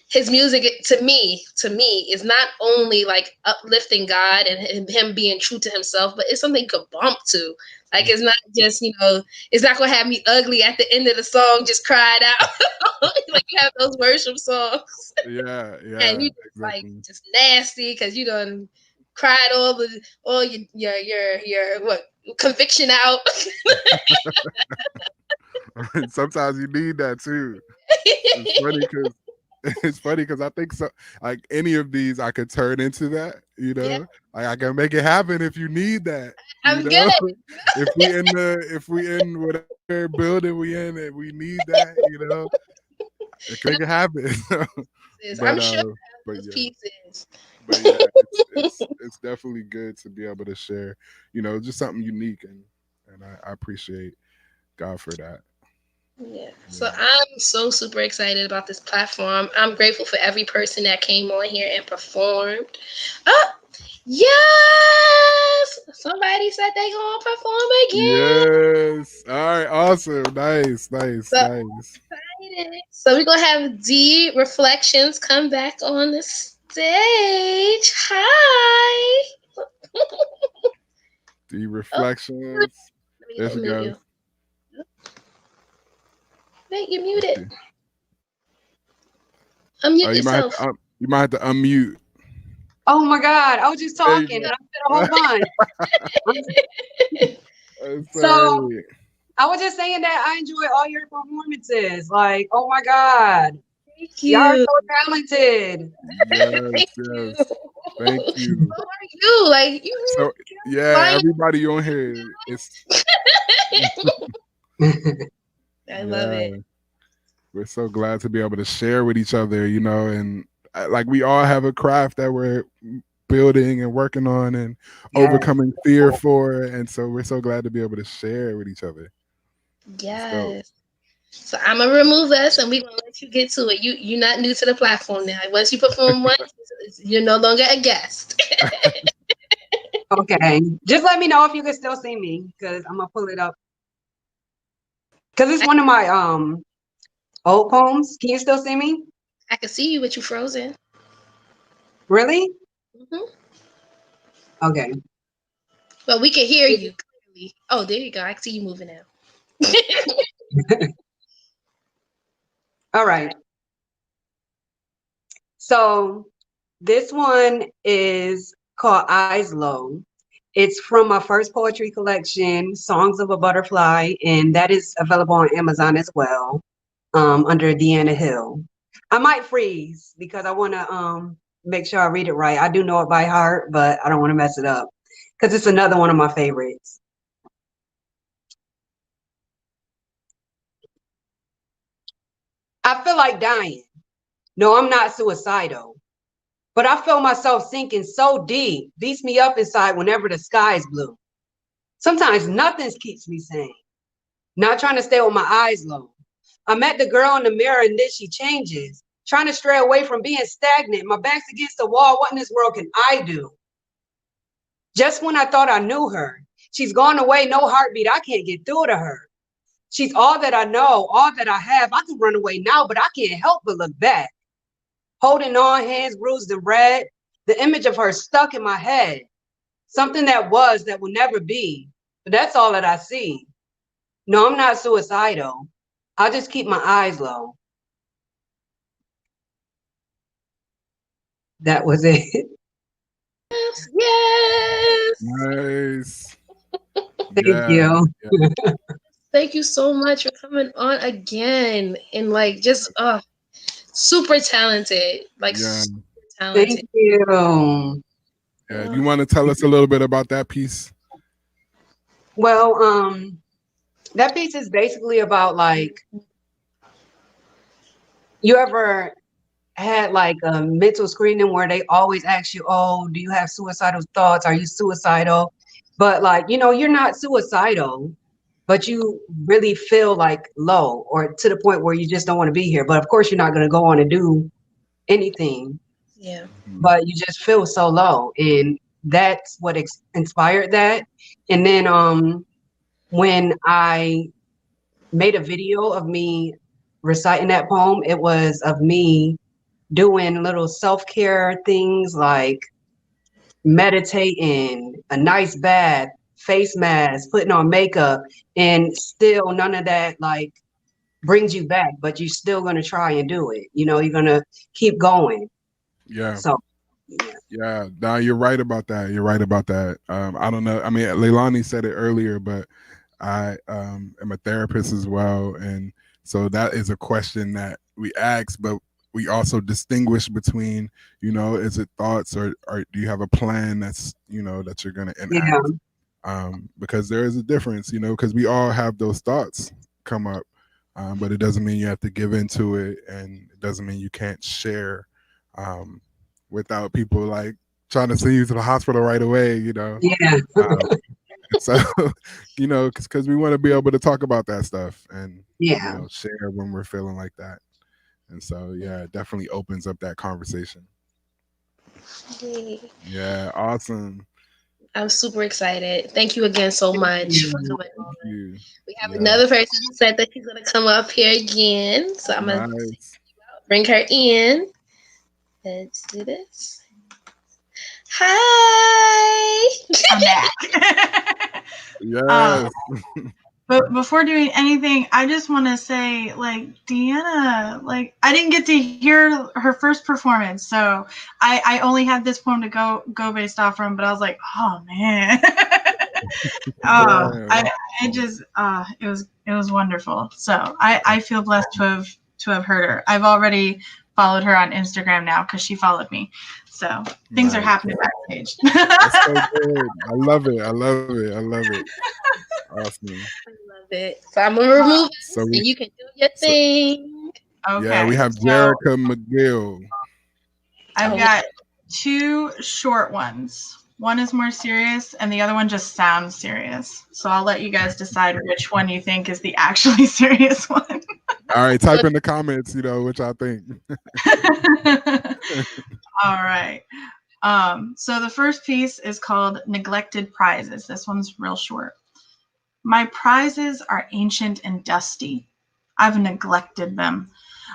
his music to me is not only like uplifting God and him being true to himself, but it's something you could bump to. Like it's not just, it's not gonna have me ugly at the end of the song, just cried out. Like you have those worship songs Yeah, and yeah, you just like exactly. just nasty because you done cried all your what conviction out. Sometimes you need that too. It's funny because it's funny because I think so. Like any of these, I could turn into that. Yeah, Like I can make it happen if you need that. I'm good. If we in whatever building we in and we need that, it could make it happen. I'm but sure but those yeah, pieces. it's definitely good to be able to share. Just something unique, and I appreciate God for that. Yeah. So I'm so super excited about this platform. I'm grateful for every person that came on here and performed. Oh, yes! Somebody said they gonna perform again. Yes. All right. Awesome. Nice. Nice. So Nice. excited. So we're gonna have D Reflections come back on the stage. Hi. The Oh, reflections. let me There go she mute goes. you. Wait, you're Let's muted. see. Unmute You might have yourself. to you might have to unmute. Oh my God, I was just There you talking and go. I said a whole bunch. That's all So right. I was just saying that I enjoy all your performances. Like, oh my God, Thank y'all are you. so talented. Yes. Thank you. Yes. Thank you. How are you? Like you So yeah, fine. everybody on here, it's I love yeah. it. We're so glad to be able to share with each other, and like we all have a craft that we're building and working on and overcoming fear for, and so we're so glad to be able to share with each other. It's dope. Yes. So I'm gonna remove us, and we're gonna let you get to it. You're not new to the platform now. Once you perform once, you're no longer a guest. Okay. Just let me know if you can still see me, because I'm gonna pull it up. Because it's one of my old poems. Can you still see me? I can see you, but you frozen. Really? Hmm. Okay. But we can hear you clearly. Oh, there you go. I can see you moving now. All right. So this one is called Eyes Low. It's from my first poetry collection, Songs of a Butterfly, and that is available on Amazon as well, under Deanna Hill. I might freeze because I want to make sure I read it right. I do know it by heart, but I don't want to mess it up because it's another one of my favorites. I feel like dying. No, I'm not suicidal, but I feel myself sinking so deep, beats me up inside whenever the sky is blue. Sometimes nothing keeps me sane. Not trying to stay with my eyes low. I met the girl in the mirror and then she changes. Trying to stray away from being stagnant. My back's against the wall. What in this world can I do? Just when I thought I knew her, she's gone away, no heartbeat. I can't get through to her. She's all that I know, all that I have. I can run away now, but I can't help but look back. Holding on, hands bruised and red. The image of her stuck in my head. Something that was, that will never be. But that's all that I see. No, I'm not suicidal. I'll just keep my eyes low. That was it. Yes. Nice. Thank Yeah. you. Yeah. Thank you so much for coming on again and like just super talented. Like Yeah. super talented. Thank you. Yeah. You want to tell us a little bit about that piece? Well, that piece is basically about like, you ever had like a mental screening where they always ask you, oh, do you have suicidal thoughts? Are you suicidal? But like, you're not suicidal, but you really feel like low or to the point where you just don't want to be here. But of course, you're not going to go on and do anything, Yeah. but you just feel so low. And that's what inspired that. And then when I made a video of me reciting that poem, it was of me doing little self-care things like meditating, a nice bath, face mask, putting on makeup, and still none of that like brings you back, but you're still going to try and do it. You're going to keep going. Yeah. So, yeah. Yeah. No, you're right about that. You're right about that. I don't know. I mean, Leilani said it earlier, but I am a therapist as well. And so that is a question that we ask, but we also distinguish between, is it thoughts or do you have a plan that's, that you're going to enact? Because there is a difference, because we all have those thoughts come up, but it doesn't mean you have to give into it, and it doesn't mean you can't share without people like trying to send you to the hospital right away, Yeah. So, because we want to be able to talk about that stuff and Yeah. share when we're feeling like that. And so, yeah, it definitely opens up that conversation. Yay. Yeah, awesome. I'm super excited. Thank you again so much for you. coming on. Thank you. We have Yeah. another person who said that she's gonna come up here again. So I'm gonna Nice. bring her in. Let's do this. Hi. I'm back. Yes. But before doing anything, I just want to say, like, Deanna, like, I didn't get to hear her first performance, so I only had this poem to go based off from. But I was like, oh man, Yeah. it was wonderful. So I feel blessed to have heard her. I've already followed her on Instagram now because she followed me. So things are Nice. happening backstage. That's so good. I love it. I love it. I love it. Awesome. I love it. So I'm gonna remove So it, we and you can do your so thing. yeah, we Okay, have so Jerica McGill. I've Oh, got two short ones. One is more serious, and the other one just sounds serious. So I'll let you guys decide which one you think is the actually serious one. All right, type in the comments, which I think. All right. So the first piece is called Neglected Prizes. This one's real short. My prizes are ancient and dusty. I've neglected them.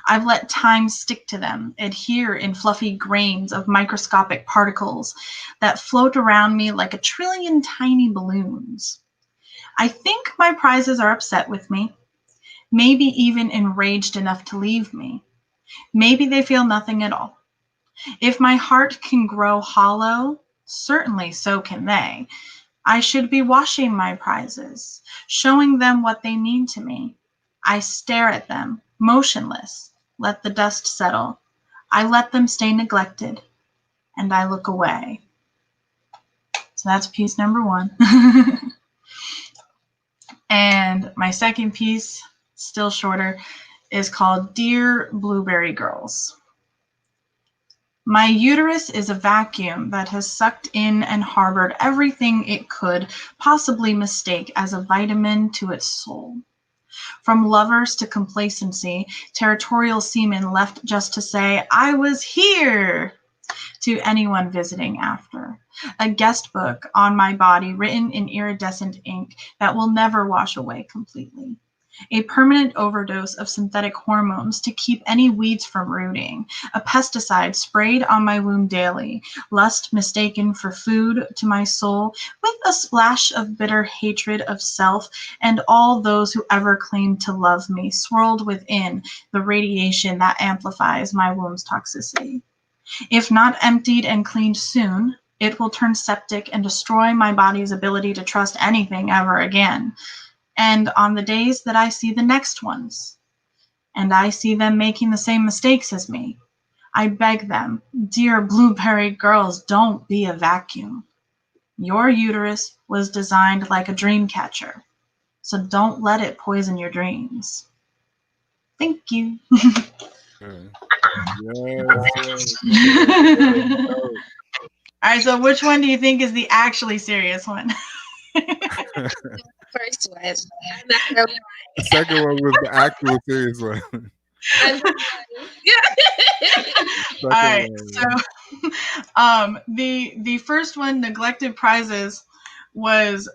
I've let time stick to them, adhere in fluffy grains of microscopic particles that float around me like a trillion tiny balloons. I think my prizes are upset with me, maybe even enraged enough to leave me. Maybe they feel nothing at all. If my heart can grow hollow, certainly so can they. I should be washing my prizes, showing them what they mean to me. I stare at them, motionless, let the dust settle. I let them stay neglected, and I look away. So that's piece number one. And my second piece, still shorter, is called Dear Blueberry Girls. My uterus is a vacuum that has sucked in and harbored everything it could possibly mistake as a vitamin to its soul. From lovers to complacency, territorial seamen left just to say, I was here, to anyone visiting after. A guest book on my body written in iridescent ink that will never wash away completely. A permanent overdose of synthetic hormones to keep any weeds from rooting. A pesticide sprayed on my wound daily. Lust mistaken for food to my soul, with a splash of bitter hatred of self and all those who ever claimed to love me, swirled within the radiation that amplifies my womb's toxicity. If not emptied and cleaned soon, it will turn septic and destroy my body's ability to trust anything ever again. And on the days that I see the next ones, and I see them making the same mistakes as me, I beg them, dear blueberry girls, don't be a vacuum. Your uterus was designed like a dream catcher, so don't let it poison your dreams. Thank you. Yes. All right, so which one do you think is the actually serious one? first one. I'm not gonna lie. The second one was the actual serious one. I'm not All right, so the first one, Neglected Prizes, was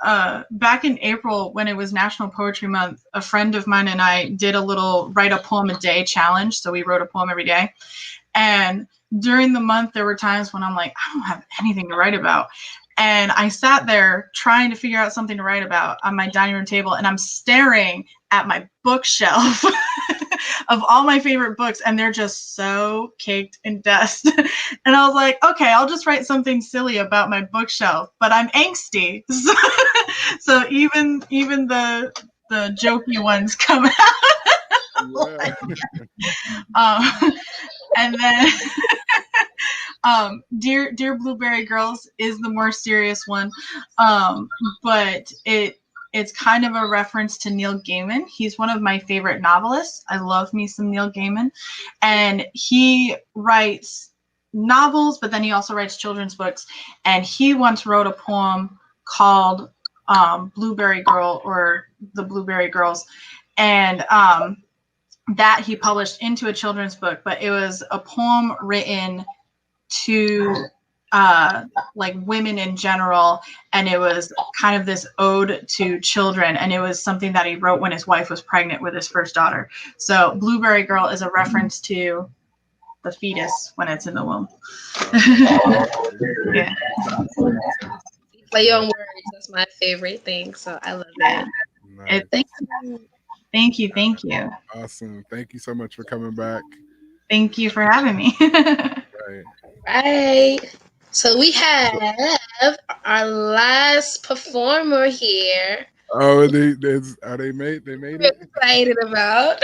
back in April when it was National Poetry Month. A friend of mine and I did a little write a poem a day challenge. So we wrote a poem every day. And during the month, there were times when I'm like, I don't have anything to write about. And I sat there trying to figure out something to write about on my dining room table, and I'm staring at my bookshelf of all my favorite books, and they're just so caked in dust. And I was like, okay, I'll just write something silly about my bookshelf, but I'm angsty. So even the jokey ones come out. And then Dear Blueberry Girls is the more serious one, but it's kind of a reference to Neil Gaiman. He's one of my favorite novelists. I love me some Neil Gaiman, and he writes novels, but then he also writes children's books. And he once wrote a poem called Blueberry Girl, or The Blueberry Girls, and that he published into a children's book, but it was a poem written to like women in general, and it was kind of this ode to children, and it was something that he wrote when his wife was pregnant with his first daughter. So Blueberry Girl is a reference to the fetus when it's in the womb. Yeah. play on words. That's my favorite thing. So I love it. Nice. Thank you. Awesome. Thank you so much for coming back. Thank you for having me. Right. So we have our last performer here. Oh, are they made? They made We're it. excited about.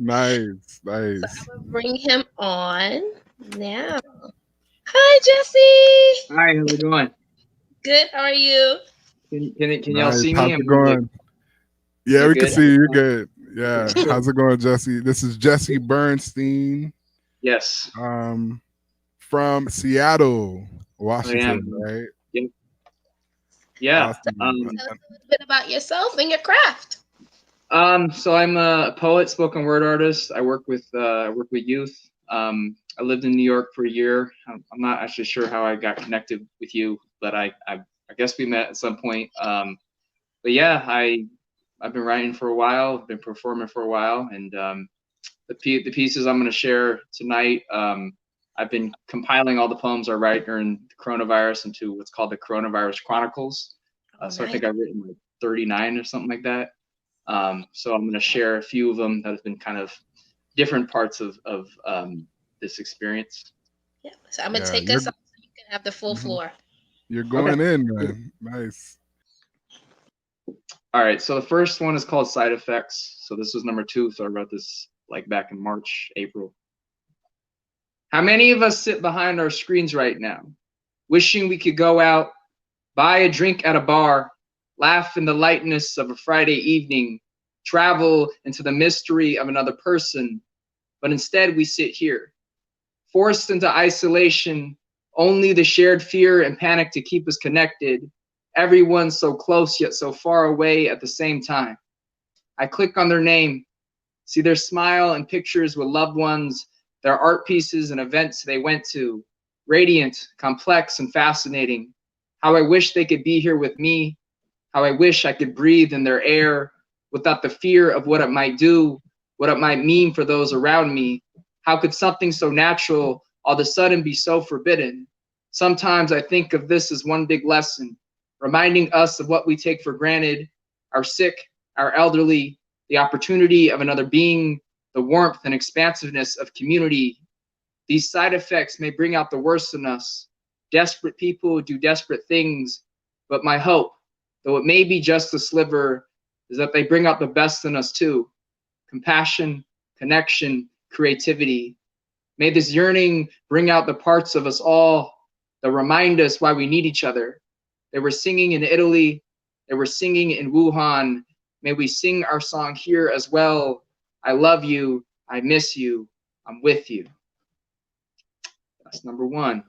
Nice, So nice. I'm gonna bring him on now. Hi, Jesse. Hi, how's it going? Good. How are you? Can y'all Nice. see How's me? it I'm like, going? Yeah, you're we can good. see you. You're good. Yeah. Cool. How's it going, Jesse? This is Jesse Bernstein, Yes, from Seattle, I Washington, am. right? Yep. Yeah. Awesome. Tell us a little bit about yourself and your craft. So I'm a poet, spoken word artist. I work with youth. I lived in New York for a year. I'm not actually sure how I got connected with you, but I guess we met at some point. But yeah, I've been writing for a while, been performing for a while, and the pieces I'm going to share tonight. I've been compiling all the poems I write during the coronavirus into what's called the Coronavirus Chronicles. So I think I've written like 39 or something like that. So I'm going to share a few of them that have been kind of different parts of this experience. Yeah. So I'm gonna Yeah, take us off so you can have the full Mhm. floor. You're going in, man. Nice. All right. So the first one is called Side Effects. So this was number 2. So I wrote this like back in March, April. How many of us sit behind our screens right now, wishing we could go out, buy a drink at a bar, laugh in the lightness of a Friday evening, travel into the mystery of another person, but instead we sit here, forced into isolation, only the shared fear and panic to keep us connected, everyone so close yet so far away at the same time. I click on their name, see their smile and pictures with loved ones, their art pieces and events they went to, radiant, complex, and fascinating. How I wish they could be here with me, how I wish I could breathe in their air without the fear of what it might do, what it might mean for those around me. How could something so natural all of a sudden be so forbidden? Sometimes I think of this as one big lesson, reminding us of what we take for granted, our sick, our elderly, the opportunity of another being, the warmth and expansiveness of community. These side effects may bring out the worst in us. Desperate people do desperate things, but my hope, though it may be just a sliver, is that they bring out the best in us too. Compassion, connection, creativity. May this yearning bring out the parts of us all that remind us why we need each other. They were singing in Italy, they were singing in Wuhan. May we sing our song here as well. I love you, I miss you, I'm with you. That's number 1.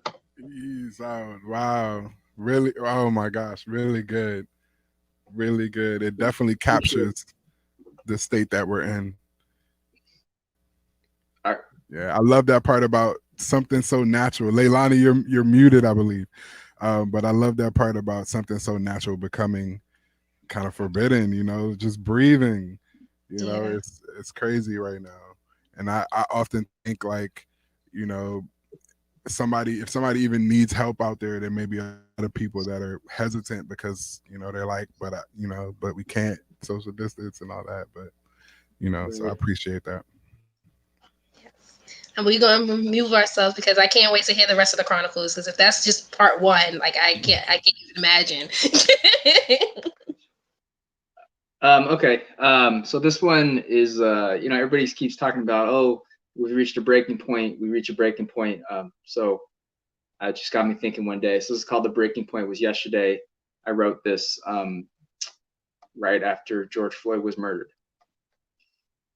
Ease out. Wow. Really. Oh my gosh. Really good. Really good. It definitely captures the state that we're in. All right. Yeah, I love that part about something so natural. Leilani, you're muted, I believe. But I love that part about something so natural becoming kind of forbidden. You know, just breathing. You know, Yeah. it's crazy right now, and I often think like, you know, if somebody even needs help out there, there may be a lot of people that are hesitant because, you know, they're like, but you know, but we can't social distance and all that. But you know, so I appreciate that. And we're going to remove ourselves because I can't wait to hear the rest of the Chronicles. Because if that's just part 1, like I can't even imagine. Okay. So this one is, you know, everybody keeps talking about, oh, we've reached a breaking point. We reach a breaking point. So it just got me thinking one day. So this is called The Breaking Point Was Yesterday. I wrote this right after George Floyd was murdered.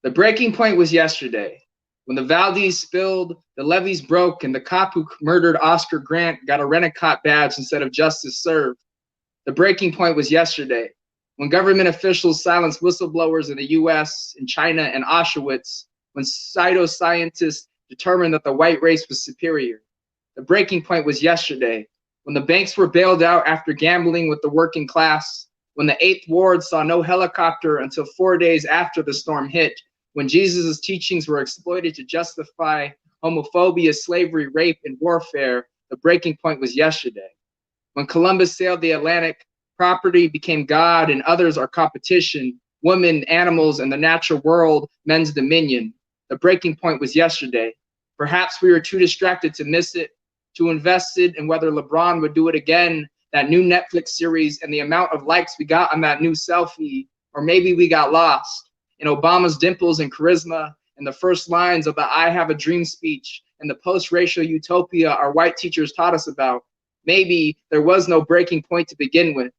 The breaking point was yesterday. When the Valdez spilled, the levees broke, and the cop who murdered Oscar Grant got a Rent-A-Cop badge instead of justice served. The breaking point was yesterday. When government officials silenced whistleblowers in the US, in China, and Auschwitz, when pseudoscientists determined that the white race was superior. The breaking point was yesterday. When the banks were bailed out after gambling with the working class, when the 8th Ward saw no helicopter until 4 days after the storm hit, when Jesus' teachings were exploited to justify homophobia, slavery, rape, and warfare, the breaking point was yesterday. When Columbus sailed the Atlantic, property became God and others are competition, women, animals, and the natural world, men's dominion. The breaking point was yesterday. Perhaps we were too distracted to miss it, too invested in whether LeBron would do it again, that new Netflix series, and the amount of likes we got on that new selfie, or maybe we got lost in Obama's dimples and charisma, and the first lines of the I Have a Dream speech and the post-racial utopia our white teachers taught us about. Maybe there was no breaking point to begin with.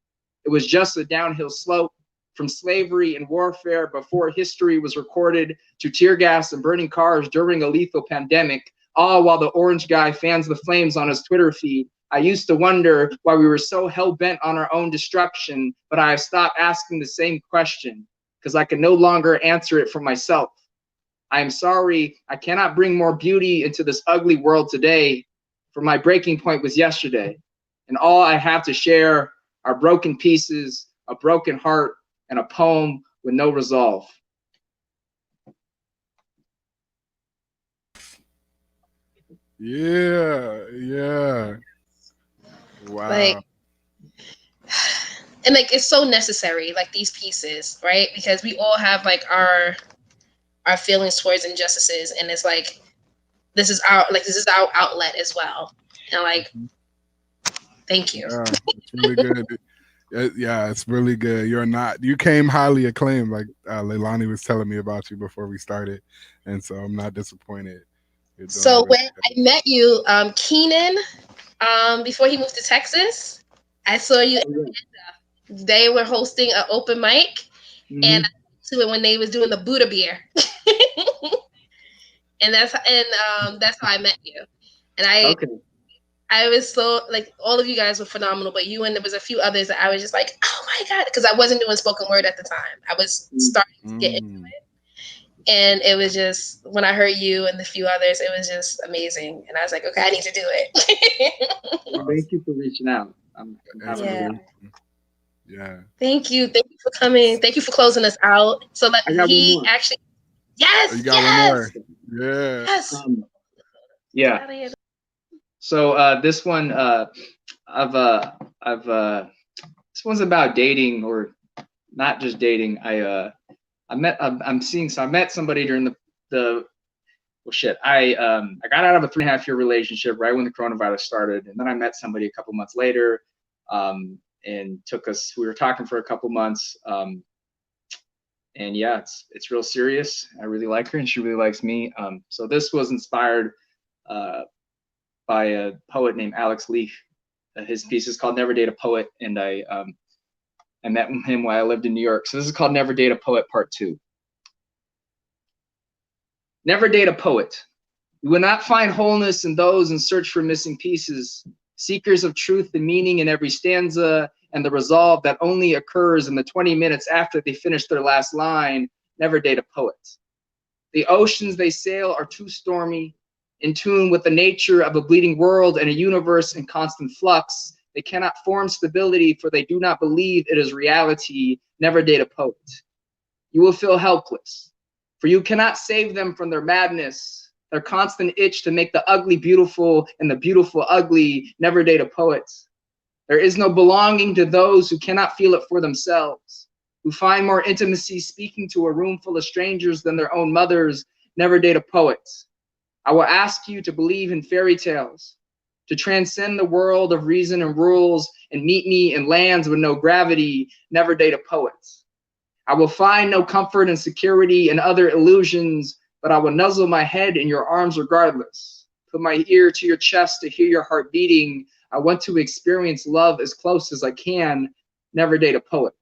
It was just a downhill slope from slavery and warfare before history was recorded to tear gas and burning cars during a lethal pandemic, all while the orange guy fans the flames on his Twitter feed. I used to wonder why we were so hell-bent on our own destruction, but I have stopped asking the same question because I can no longer answer it for myself. I am sorry, I cannot bring more beauty into this ugly world today, for my breaking point was yesterday, and all I have to share are broken pieces, a broken heart, and a poem with no resolve. Yeah. Wow. Like, and like it's so necessary, like these pieces, right? Because we all have like our feelings towards injustices, and it's like this is our outlet as well. And like, thank you. Yeah, it's really good. Yeah, it's really good. You came highly acclaimed, like Leilani was telling me about you before we started, and so I'm not disappointed. So really when I met you, Keenan, before he moved to Texas, I saw you. They were hosting an open mic, and I went to it when they was doing the Buddha beer, and that's how I met you. And I was so like, all of you guys were phenomenal, but you and there was a few others that I was just like, oh my God, because I wasn't doing spoken word at the time. I was starting to get into it. And it was just, when I heard you and the few others, it was just amazing. And I was like, okay, I need to do it. Well, thank you for reaching out. Yeah. Thank you. Thank you for coming. Thank you for closing us out. So that he actually, yes, oh, you got one more. Yeah. Yes. Yeah. So this one, this one's about dating, or not just dating. I met somebody during I got out of a 3.5-year relationship right when the coronavirus started, and then I met somebody a couple months later, and we were talking for a couple months, and yeah, it's real serious. I really like her, and she really likes me. So this was inspired by a poet named Alex Leaf. His piece is called Never Date a Poet, and I met him while I lived in New York. So this is called Never Date a Poet Part 2. Never date a poet. You will not find wholeness in those in search for missing pieces, seekers of truth and meaning in every stanza, and the resolve that only occurs in the 20 minutes after they finish their last line. Never date a poet. The oceans they sail are too stormy, in tune with the nature of a bleeding world and a universe in constant flux. They cannot form stability, for they do not believe it is reality. Never date a poet. You will feel helpless, for you cannot save them from their madness, their constant itch to make the ugly beautiful and the beautiful ugly. Never date a poet. There is no belonging to those who cannot feel it for themselves, who find more intimacy speaking to a room full of strangers than their own mothers. Never date a poet. I will ask you to believe in fairy tales, to transcend the world of reason and rules and meet me in lands with no gravity. Never date a poet. I will find no comfort and security in other illusions, but I will nuzzle my head in your arms regardless. Put my ear to your chest to hear your heart beating. I want to experience love as close as I can. Never date a poet.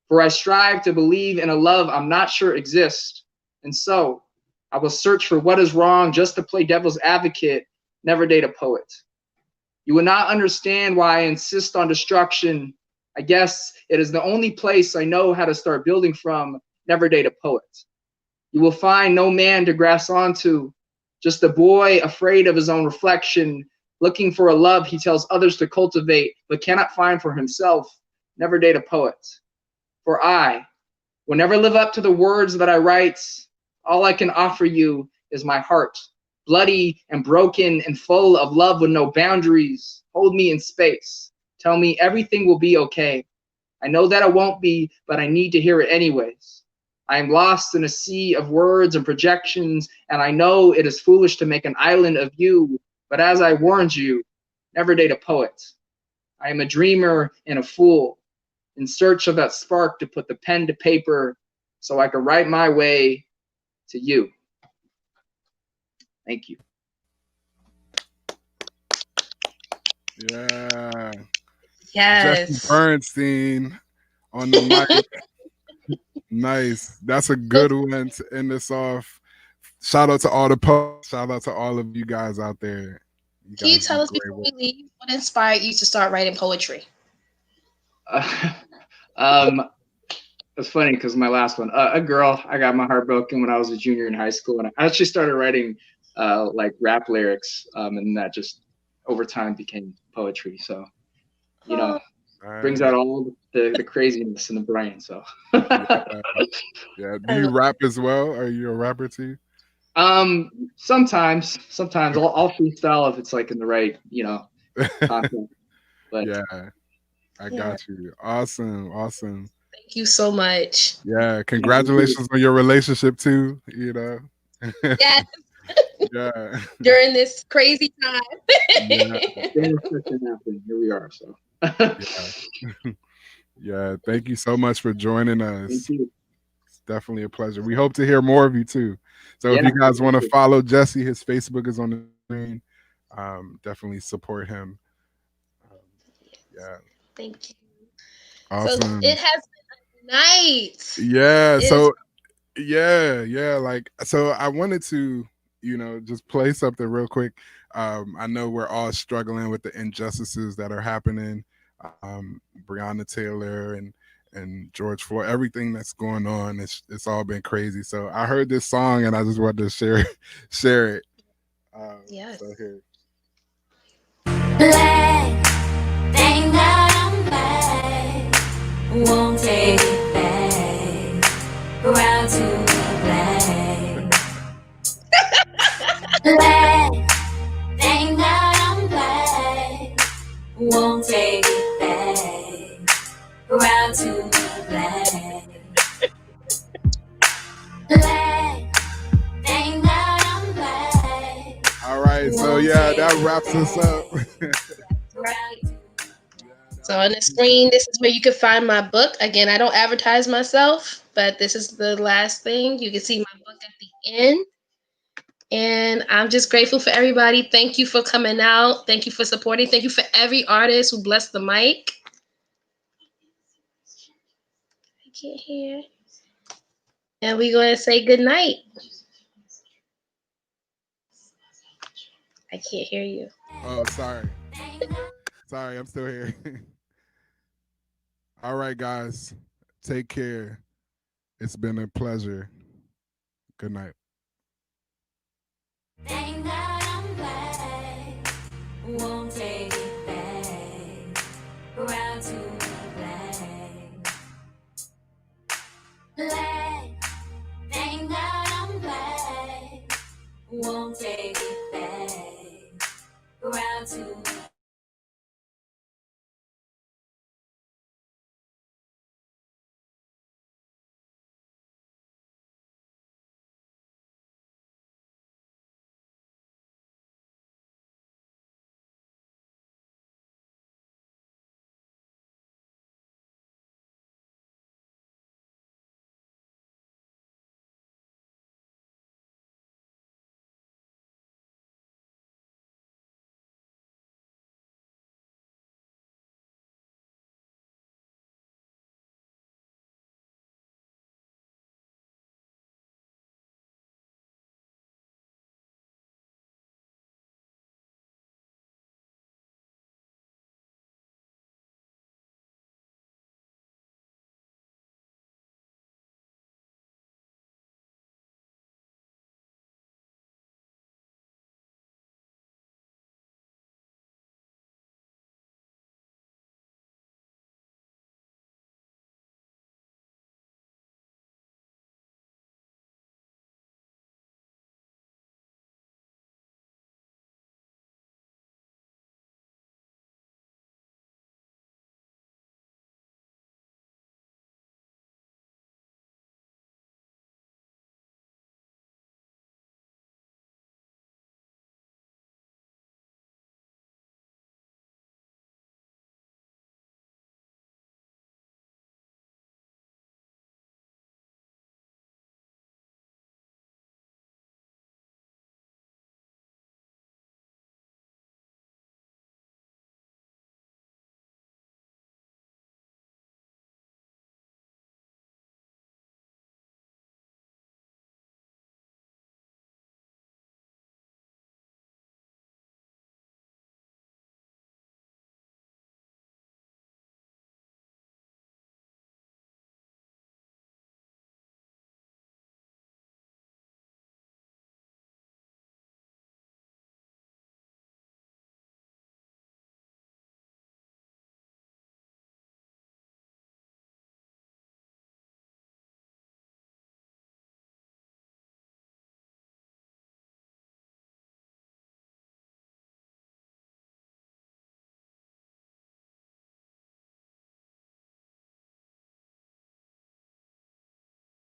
For I strive to believe in a love I'm not sure exists, and so I will search for what is wrong just to play devil's advocate. Never date a poet. You will not understand why I insist on destruction. I guess it is the only place I know how to start building from. Never date a poet. You will find no man to grasp onto, just a boy afraid of his own reflection, looking for a love he tells others to cultivate, but cannot find for himself. Never date a poet. For I will never live up to the words that I write. All I can offer you is my heart, bloody and broken and full of love with no boundaries. Hold me in space. Tell me everything will be okay. I know that it won't be, but I need to hear it anyways. I am lost in a sea of words and projections, and I know it is foolish to make an island of you, but as I warned you, never date a poet. I am a dreamer and a fool, in search of that spark to put the pen to paper so I could write my way to you. Thank you. Yeah. Jesse Yes. Bernstein on the mic. Nice. That's a good one to end us off. Shout out to all the poets. Shout out to all of you guys out there. You Can you guys do tell us great before work. we leave what inspired you to start writing poetry? Um, it's funny because my last one, a girl, I got my heart broken when I was a junior in high school, and I actually started writing like rap lyrics, and that just over time became poetry. So, you know, brings out all the craziness in the brain. So, Yeah. Do you rap as well? Are you a rapper too? sometimes I'll freestyle if it's like in the right, content. But Yeah, I got you. Awesome. Awesome. Thank you so much. Yeah. Congratulations on your relationship too, you know. Yes. Yeah. During this crazy time. Yeah. Here we are. So, Yeah. Yeah. Thank you so much for joining us. thank you. It's definitely a pleasure. We hope to hear more of you too. So if Yeah. you guys want to follow Jesse, his Facebook is on the screen. Definitely support him. Yeah. Thank you. Awesome. So it has been a night. Yeah. It So is yeah. Like, so I wanted to, just play something real quick. I know we're all struggling with the injustices that are happening. Breonna Taylor and George Floyd, everything that's going on, it's all been crazy. So I heard this song and I just wanted to share it. yes. So here. Black, thank God I'm black. Won't take it back. Proud to be black. Black, thank God I'm black. Won't take it back. Proud to be black. Black, thank God I'm black. All right, so yeah, that wraps us up. So on the screen, this is where you can find my book. Again, I don't advertise myself, but this is the last thing. You can see my book at the end. And I'm just grateful for everybody. Thank you for coming out. Thank you for supporting. Thank you for every artist who blessed the mic. I can't hear. And we're going to say good night. I can't hear you. Oh, sorry. Sorry, I'm still here. All right, guys. Take care. It's been a pleasure. Good night. Thank God I'm black. Won't take it back. Proud to be black. Black, thank God I'm black. Won't take it